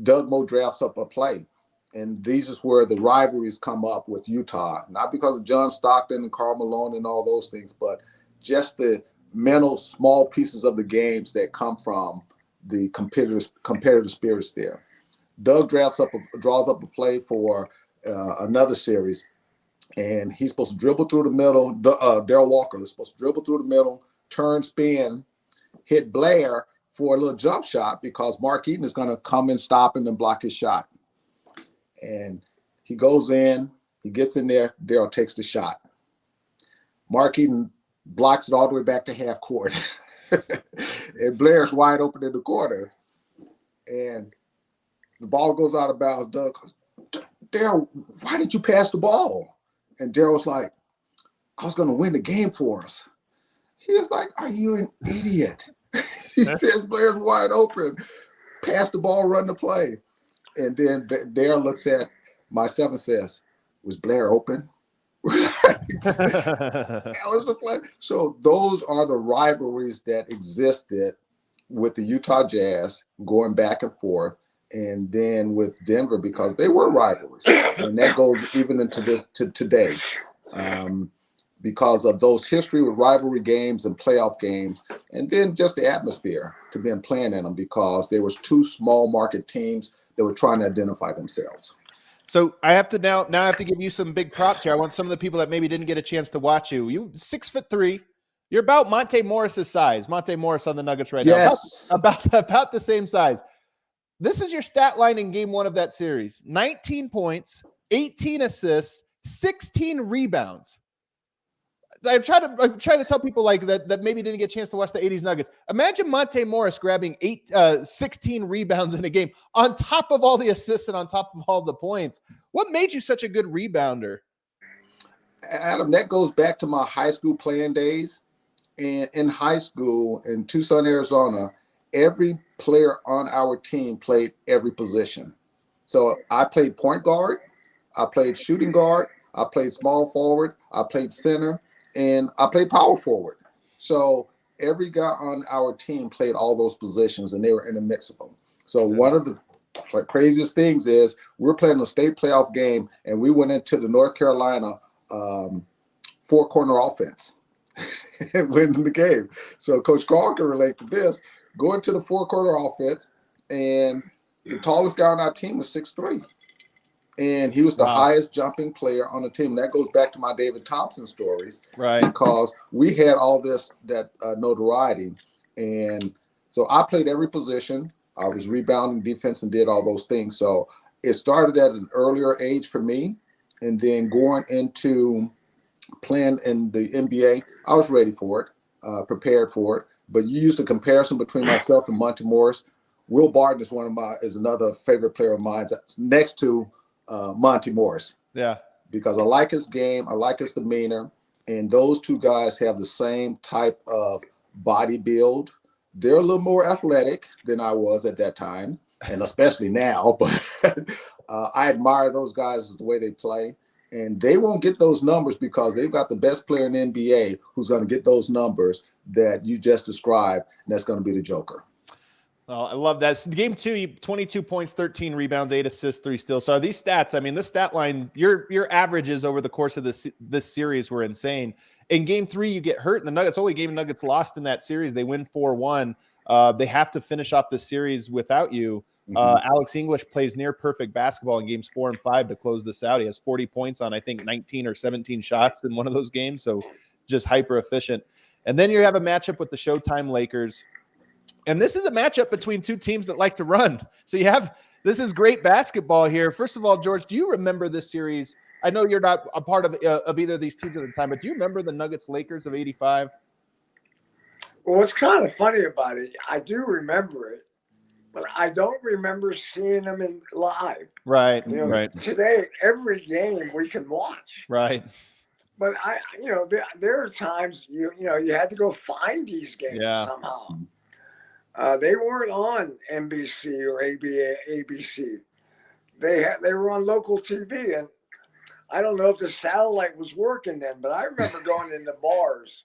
Doug Moe drafts up a play. And these is where the rivalries come up with Utah, not because of John Stockton and Karl Malone and all those things, but just the mental small pieces of the games that come from the competitive spirits there. Doug draws up a play for another series, and he's supposed to dribble through the middle. Darrell Walker is supposed to dribble through the middle, turn, spin, hit Blair for a little jump shot because Mark Eaton is going to come and stop him and block his shot. And he goes in, he gets in there, Darrell takes the shot. Mark Eaton blocks it all the way back to half court. And Blair's wide open in the corner. And the ball goes out of bounds. Doug goes, Darrell, why didn't you pass the ball? And Darrell's like, I was going to win the game for us. He was like, are you an idiot? He says Blair's wide open. Pass the ball, run the play. And then Darrell looks at myself and says, was Blair open? That was the play. So those are the rivalries that existed with the Utah Jazz going back and forth, and then with Denver, because they were rivalries. And that goes even into today. Because of those history with rivalry games and playoff games, and then just the atmosphere to be playing in them, because there was 2 small market teams that were trying to identify themselves. So I have to now I have to give you some big props here. I want some of the people that maybe didn't get a chance to watch you. You 6'3". You're about Monte Morris's size. Monte Morris on the Nuggets right now. About the same size. This is your stat line in game 1 of that series. 19 points, 18 assists, 16 rebounds. I'm trying to tell people like that maybe didn't get a chance to watch the 80s Nuggets. Imagine Monte Morris grabbing 16 rebounds in a game on top of all the assists and on top of all the points. What made you such a good rebounder? Adam, that goes back to my high school playing days. And in high school in Tucson, Arizona, every player on our team played every position. So I played point guard, I played shooting guard, I played small forward, I played center, and I played power forward. So every guy on our team played all those positions, and they were in a mix of them. So one of the craziest things is we're playing a state playoff game, and we went into the North Carolina 4-corner offense and winning the game. So Coach Karl can relate to this. Going to the 4-corner offense, and the tallest guy on our team was 6'3". And he was the highest jumping player on the team. That goes back to my David Thompson stories, right? Because we had all that notoriety. And so I played every position. I was rebounding, defense, and did all those things. So it started at an earlier age for me. And then going into playing in the NBA, I was ready for it, prepared for it. But you used a comparison between myself and Monte Morris. Will Barton is another favorite player of mine next to Monte Morris. Yeah. Because I like his game, I like his demeanor, and those 2 guys have the same type of body build. They're a little more athletic than I was at that time, and especially now, but I admire those guys, the way they play. And they won't get those numbers because they've got the best player in the NBA who's going to get those numbers that you just described, and that's going to be the Joker. Well, I love that. Game 2, 22 points, 13 rebounds, 8 assists, 3 steals. So these stats, I mean, this stat line, your averages over the course of this series were insane. In Game 3, you get hurt, and the Nuggets, only game Nuggets lost in that series. They win 4-1. They have to finish off the series without you. Alex English plays near perfect basketball in games 4 and 5 to close this out. He has 40 points on, I think, 19 or 17 shots in one of those games. So just hyper efficient. And then you have a matchup with the Showtime Lakers. And this is a matchup between two teams that like to run. So this is great basketball here. First of all, George, do you remember this series? I know you're not a part of either of these teams at the time, but do you remember the Nuggets Lakers of '85? Well, what's kind of funny about it, I do remember it, but I don't remember seeing them in live. Right, right. Today, every game we can watch. Right. But there are times you had to go find these games somehow. They weren't on NBC or ABC. They were on local TV, and I don't know if the satellite was working then, but I remember going in the bars,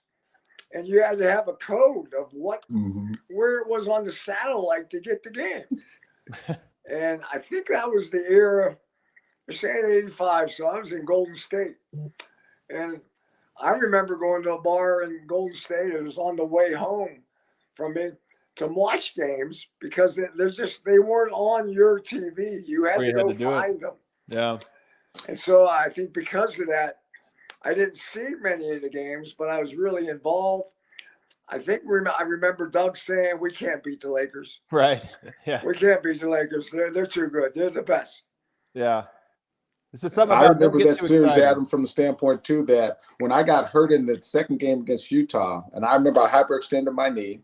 and you had to have a code of where it was on the satellite to get the game. And I think that was the era. They're saying '85, so I was in Golden State, and I remember going to a bar in Golden State. It was on the way home from it to watch games because they weren't on your TV. You had to go find them. Yeah. And so I think because of that, I didn't see many of the games, but I was really involved. I think I remember Doug saying, "We can't beat the Lakers." Right. Yeah. We can't beat the Lakers. They're too good. They're the best. Yeah. This is something I remember that series, Adam, from the standpoint too that when I got hurt in the second game against Utah, and I remember I hyperextended my knee.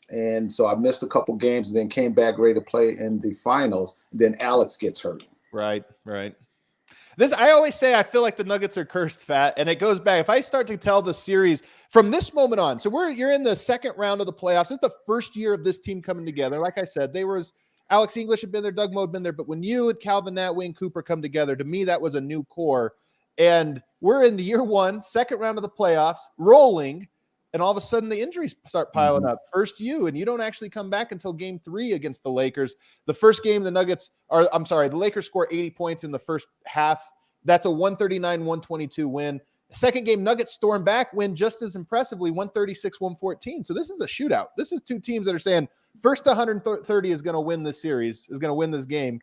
And so I missed a couple games and then came back ready to play in the finals. Then Alex gets hurt. Right. I always say I feel like the Nuggets are cursed, Fat, and it goes back. If I start to tell the series from this moment on, so you're in the second round of the playoffs. It's the first year of this team coming together. Like I said, Alex English had been there, Doug Moe had been there, but when you and Calvin Nat, Wayne Cooper come together, to me that was a new core. And we're in the year 1, second round of the playoffs, rolling. And all of a sudden the injuries start piling up. First and you don't actually come back until game 3 against the Lakers. The first game, the Lakers score 80 points in the first half. That's a 139-122 win. The second game, Nuggets storm back, win just as impressively, 136-114. So this is a shootout. This is two teams that are saying first 130 is going to win this series, is going to win this game.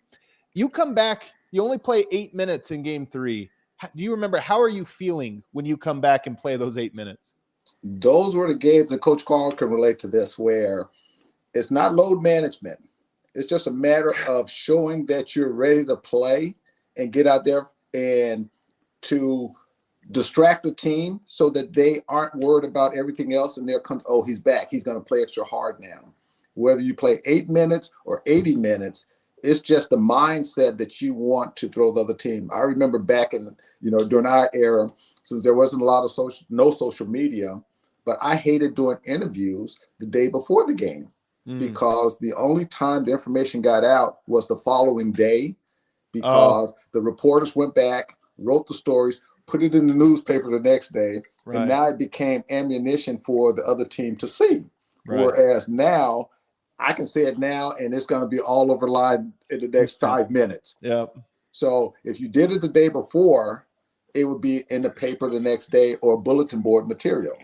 You come back, you only play 8 minutes in game 3. Do you remember, how are you feeling when you come back and play those 8 minutes? Those were the games that Coach Karl can relate to this, where it's not load management. It's just a matter of showing that you're ready to play and get out there and to distract the team so that they aren't worried about everything else. And they're he's back. He's going to play extra hard now. Whether you play 8 minutes or 80 minutes, it's just the mindset that you want to throw the other team. I remember back in, during our era, since there wasn't a lot of no social media, but I hated doing interviews the day before the game because the only time the information got out was the following day because the reporters went back, wrote the stories, put it in the newspaper the next day, and now it became ammunition for the other team to see. Right. Whereas now, I can say it now, and it's going to be all over the line in the next 5 minutes. Yep. So if you did it the day before, it would be in the paper the next day or bulletin board material.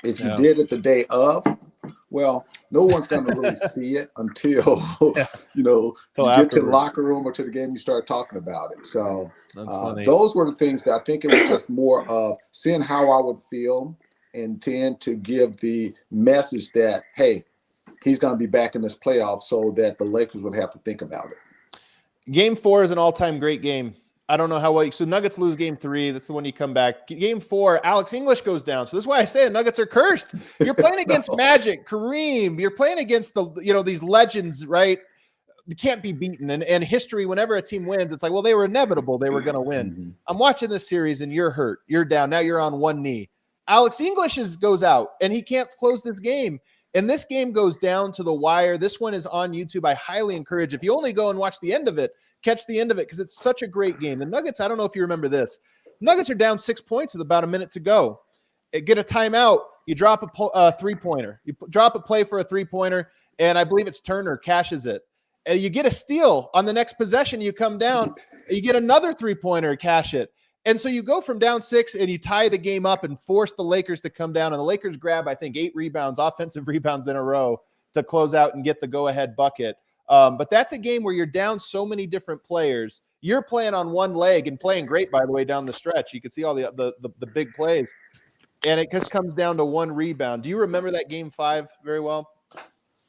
If you did it the day of, well, no one's going to really see it until, you get to the locker room or to the game, you start talking about it. So those were the things that I think it was just more of seeing how I would feel and then to give the message that, hey, he's going to be back in this playoff so that the Lakers would have to think about it. Game 4 is an all-time great game. I don't know how well. So Nuggets lose game 3. That's the one you come back. Game 4, Alex English goes down. So this is why I say Nuggets are cursed. You're playing against Magic, Kareem. You're playing against these legends, right? You can't be beaten. And history, whenever a team wins, it's like, well, they were inevitable. They were going to win. Mm-hmm. I'm watching this series and you're hurt. You're down. Now you're on one knee. Alex English goes out and he can't close this game. And this game goes down to the wire. This one is on YouTube. I highly encourage, if you only go and watch the end of it, catch the end of it because it's such a great game. The Nuggets, I don't know if you remember this. Nuggets are down 6 points with about a minute to go. Get a timeout. You drop a three-pointer. You drop a play for a three-pointer, and I believe it's Turner cashes it. And you get a steal on the next possession. You come down. You get another three-pointer, cash it. And so you go from down 6 and you tie the game up and force the Lakers to come down. And the Lakers grab, I think, 8 rebounds, offensive rebounds in a row to close out and get the go-ahead bucket. But that's a game where you're down so many different players. You're playing on one leg and playing great, by the way, down the stretch. You can see all the big plays. And it just comes down to one rebound. Do you remember that game 5 very well?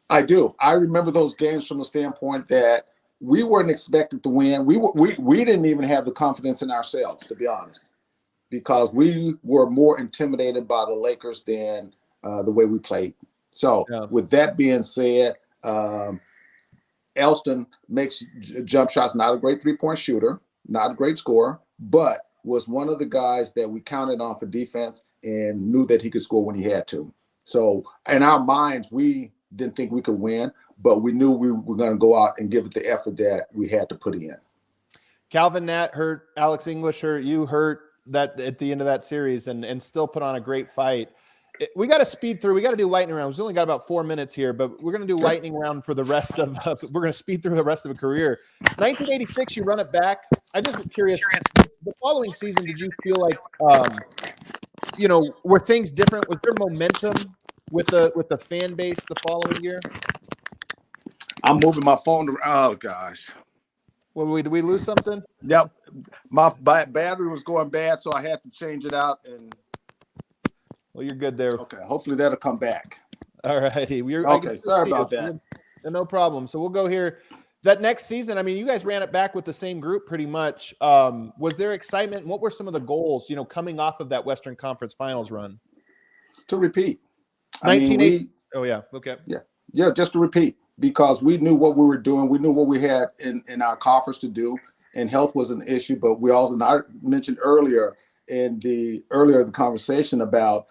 I do. I remember those games from the standpoint that we weren't expected to win. We didn't even have the confidence in ourselves, to be honest, because we were more intimidated by the Lakers than the way we played. So with that being said, Elston makes jump shots, not a great three-point shooter, not a great scorer, but was one of the guys that we counted on for defense and knew that he could score when he had to. So in our minds, we didn't think we could win, but we knew we were going to go out and give it the effort that we had to put in. Calvin Nat hurt, Alex English hurt, you hurt that at the end of that series and still put on a great fight. We got to speed through. We got to do lightning round. We've only got about 4 minutes here, but we're going to do lightning round for the rest of we're going to speed through the rest of a career. 1986, you run it back. I just am curious, the following season, did you feel like, were things different? Was there momentum with the fan base the following year? I'm moving my phone around. Oh, gosh. Well, did we lose something? Yep. My battery was going bad, so I had to change it out. And well, you're good there. Okay, hopefully that'll come back. All righty. Okay, sorry about that. No problem. So we'll go here. That next season, I mean, you guys ran it back with the same group pretty much. Was there excitement? What were some of the goals, coming off of that Western Conference Finals run? To repeat. 1980. Oh, yeah. Okay. Yeah, just to repeat, because we knew what we were doing. We knew what we had in our conference to do, and health was an issue. But we also, and I mentioned earlier in the conversation about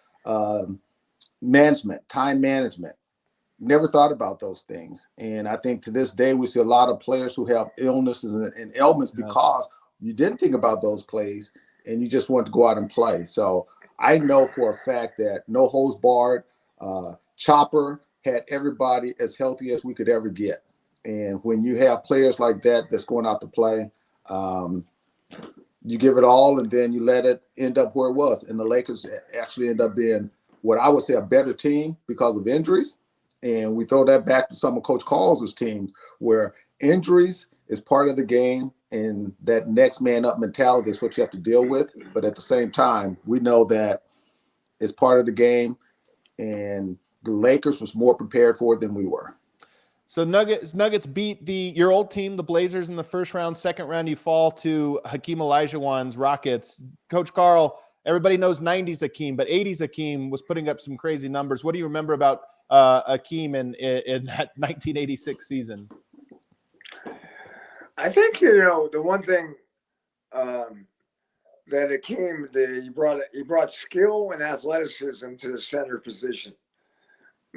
management, time management. Never thought about those things. And I think to this day, we see a lot of players who have illnesses and ailments because you didn't think about those plays and you just wanted to go out and play. So I know for a fact that no holds barred, Chopper had everybody as healthy as we could ever get. And when you have players like that that's going out to play, you give it all and then you let it end up where it was. And the Lakers actually end up being what I would say a better team because of injuries. And we throw that back to some of Coach Karl's teams where injuries is part of the game and that next man up mentality is what you have to deal with. But at the same time, we know that it's part of the game and the Lakers was more prepared for it than we were. So Nuggets beat your old team, the Blazers, in the first round. Second round, you fall to Hakeem Olajuwon's Rockets. Coach Karl, everybody knows 90s Hakeem, but 80s Hakeem was putting up some crazy numbers. What do you remember about Hakeem in that 1986 season? I think, the one thing that Hakeem did, he brought skill and athleticism to the center position.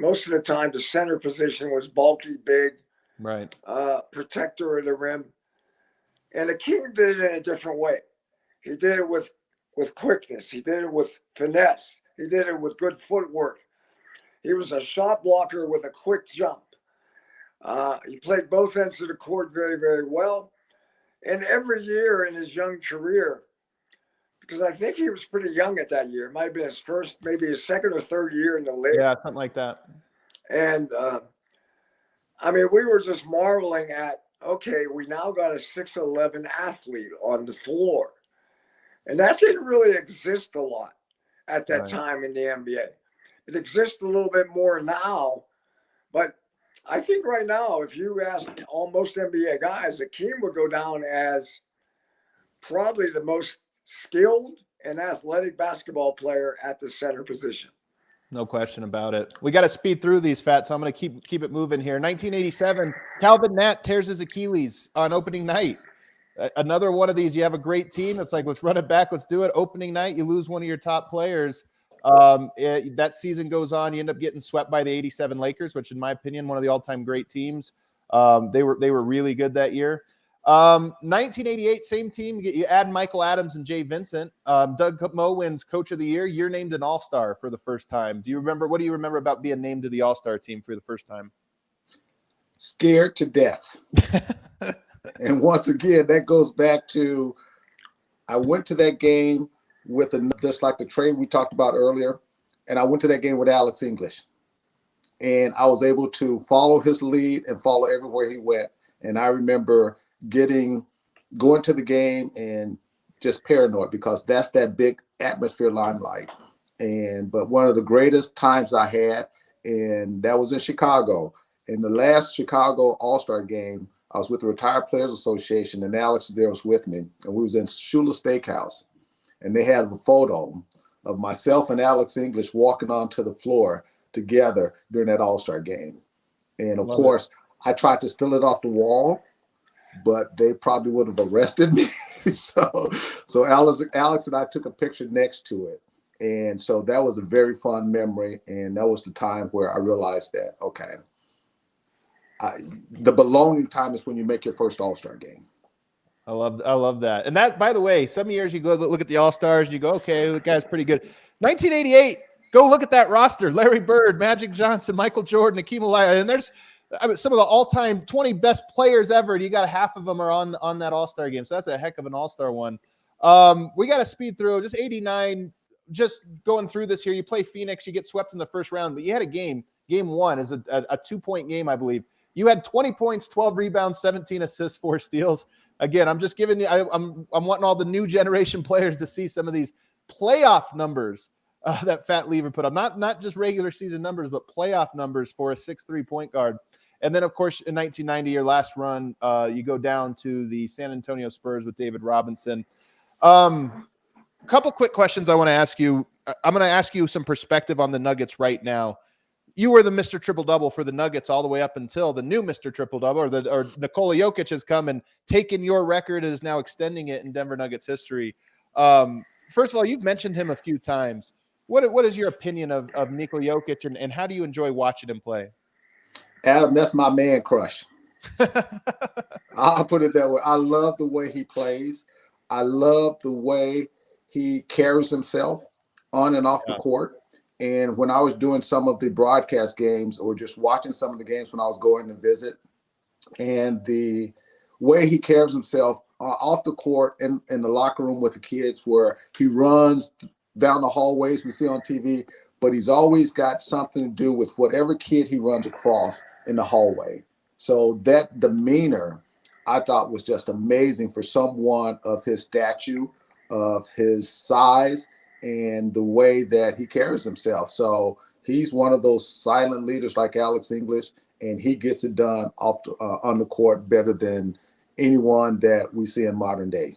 Most of the time, the center position was bulky, big, right? Protector of the rim. And Hakeem did it in a different way. He did it with quickness. He did it with finesse. He did it with good footwork. He was a shot blocker with a quick jump. He played both ends of the court very, very well. And every year in his young career, because I think he was pretty young at that year. It might have been his first, maybe his second or third year in the league. Yeah, something like that. And, we were just marveling at, okay, we now got a 6'11" athlete on the floor. And that didn't really exist a lot at that time in the NBA. It exists a little bit more now. But I think right now, if you ask almost NBA guys, Hakeem would go down as probably the most skilled and athletic basketball player at the center position. No question about it. We got to speed through these, Fat, so I'm going to keep it moving here. 1987, Calvin Nat tears his Achilles on opening night. Another one of these, you have a great team. It's like, let's run it back. Let's do it. Opening night, you lose one of your top players. That season goes on. You end up getting swept by the 87 Lakers, which in my opinion, one of the all-time great teams. They were really good that year. 1988, same team. You add Michael Adams and Jay Vincent. Doug Moe wins Coach of the Year. You're named an All-Star for the first time. What do you remember about being named to the All-Star team for the first time? Scared to death. And once again, that goes back to, I went to that game with just like the trade we talked about earlier, and I went to that game with Alex English. And I was able to follow his lead and follow everywhere he went. And I remember going to the game and just paranoid, because that's that big atmosphere limelight. But one of the greatest times I had, and that was in Chicago. In the last Chicago All-Star game, I was with the Retired Players Association, and Alex there was with me, and we was in Shula Steakhouse, and they had a photo of myself and Alex English walking onto the floor together during that All-Star game. And of course, I tried to steal it off the wall, but they probably would have arrested me. so Alex and I took a picture next to it. And so that was a very fun memory. And that was the time where I realized that, okay, the belonging time is when you make your first All-Star game. I love that. And that, by the way, some years you go look at the All-Stars and you go, okay, the guy's pretty good. 1988, go look at that roster. Larry Bird, Magic Johnson, Michael Jordan, Hakeem Olajuwon. And there's some of the all-time 20 best players ever. And you got half of them are on that All-Star game. So that's a heck of an All-Star one. We got to speed through just 89, just going through this here. You play Phoenix, you get swept in the first round, but you had a game one is a 2-point game, I believe. You had 20 points, 12 rebounds, 17 assists, 4 steals. Again, I'm just giving you, I'm wanting all the new generation players to see some of these playoff numbers that Fat Lever put up. Not just regular season numbers, but playoff numbers for a 6'3" point guard. And then, of course, in 1990, your last run, you go down to the San Antonio Spurs with David Robinson. Couple quick questions I want to ask you. I'm going to ask you some perspective on the Nuggets right now. You were the Mr. Triple-Double for the Nuggets all the way up until the new Mr. Triple-Double, or Nikola Jokic has come and taken your record and is now extending it in Denver Nuggets history. First of all, you've mentioned him a few times. What is your opinion of Nikola Jokic, and how do you enjoy watching him play? Adam, that's my man crush. I'll put it that way. I love the way he plays. I love the way he carries himself on and off the court. And when I was doing some of the broadcast games or just watching some of the games when I was going to visit, and the way he carries himself off the court in the locker room with the kids, where he runs down the hallways we see on TV, but he's always got something to do with whatever kid he runs across in the hallway. So that demeanor, I thought, was just amazing for someone of his stature, of his size, and the way that he carries himself. So he's one of those silent leaders like Alex English, and he gets it done on the court better than anyone that we see in modern day.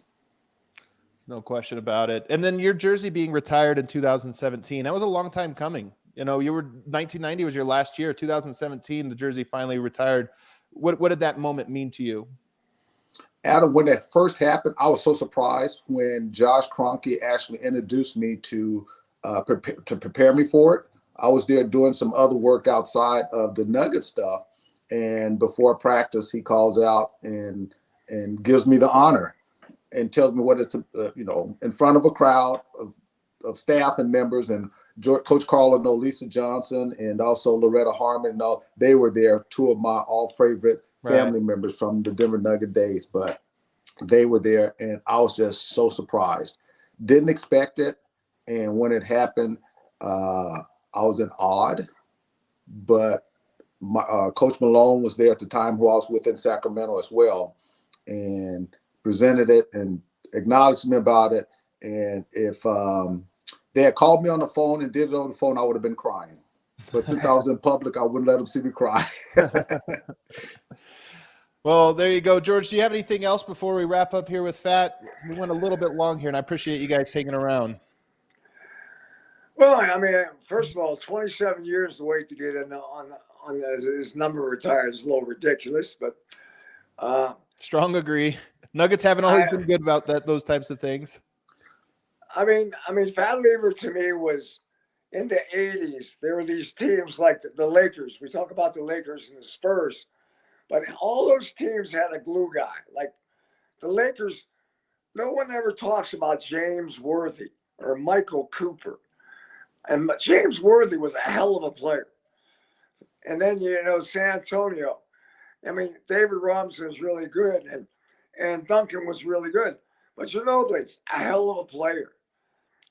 No question about it. And then your jersey being retired in 2017, that was a long time coming. You know, 1990 was your last year. 2017, the jersey finally retired. What did that moment mean to you? Adam, when that first happened, I was so surprised when Josh Kroenke actually introduced me to prepare me for it. I was there doing some other work outside of the Nugget stuff, and before practice, he calls out and gives me the honor and tells me what it's in front of a crowd of staff and members, and Coach Karl and Lisa Johnson and also Loretta Harmon. They were there, two of my all favorite family members from the Denver Nugget days, but they were there, and I was just so surprised. Didn't expect it, and when it happened, I was in awe. But my Coach Malone was there at the time, who I was with in Sacramento as well, and presented it and acknowledged me about it. And if they had called me on the phone and did it over the phone, I would have been crying. But since I was in public, I wouldn't let them see me cry. Well, there you go. George, do you have anything else before we wrap up here with Fat? We went a little bit long here, and I appreciate you guys hanging around. Well, I mean, first of all, 27 years to wait to get in on his number retired is a little ridiculous, but strong agree. Nuggets haven't always been good about those types of things. I mean, Fat Lever to me was in the 80s. There were these teams like the Lakers. We talk about the Lakers and the Spurs, but all those teams had a glue guy. Like the Lakers, no one ever talks about James Worthy or Michael Cooper. And James Worthy was a hell of a player. And then, San Antonio. I mean, David Robinson is really good, and Duncan was really good. But Ginobili's a hell of a player.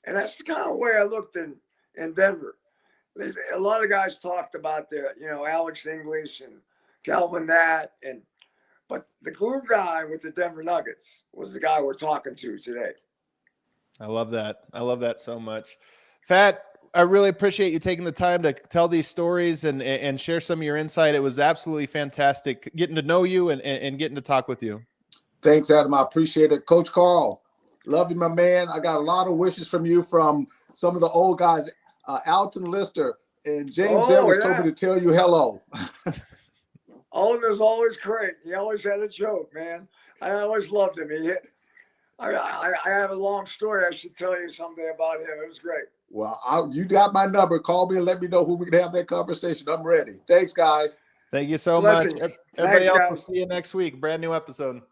And that's the kind of way I looked in Denver. A lot of guys talked about Alex English and Calvin Nat, but the glue guy with the Denver Nuggets was the guy we're talking to today. I love that. I love that so much. Fat, I really appreciate you taking the time to tell these stories and share some of your insight. It was absolutely fantastic getting to know you and getting to talk with you. Thanks, Adam. I appreciate it. Coach Karl, love you, my man. I got a lot of wishes from you from some of the old guys, Alton Lister and James Evers told me to tell you hello. Alton was always great. He always had a joke, man. I always loved him. I have a long story. I should tell you someday about him. It was great. Well, you got my number. Call me and let me know who we can have that conversation. I'm ready. Thanks, guys. Thank you so Blessings. much. Everybody else, guys. we'll see you next week. Brand new episode.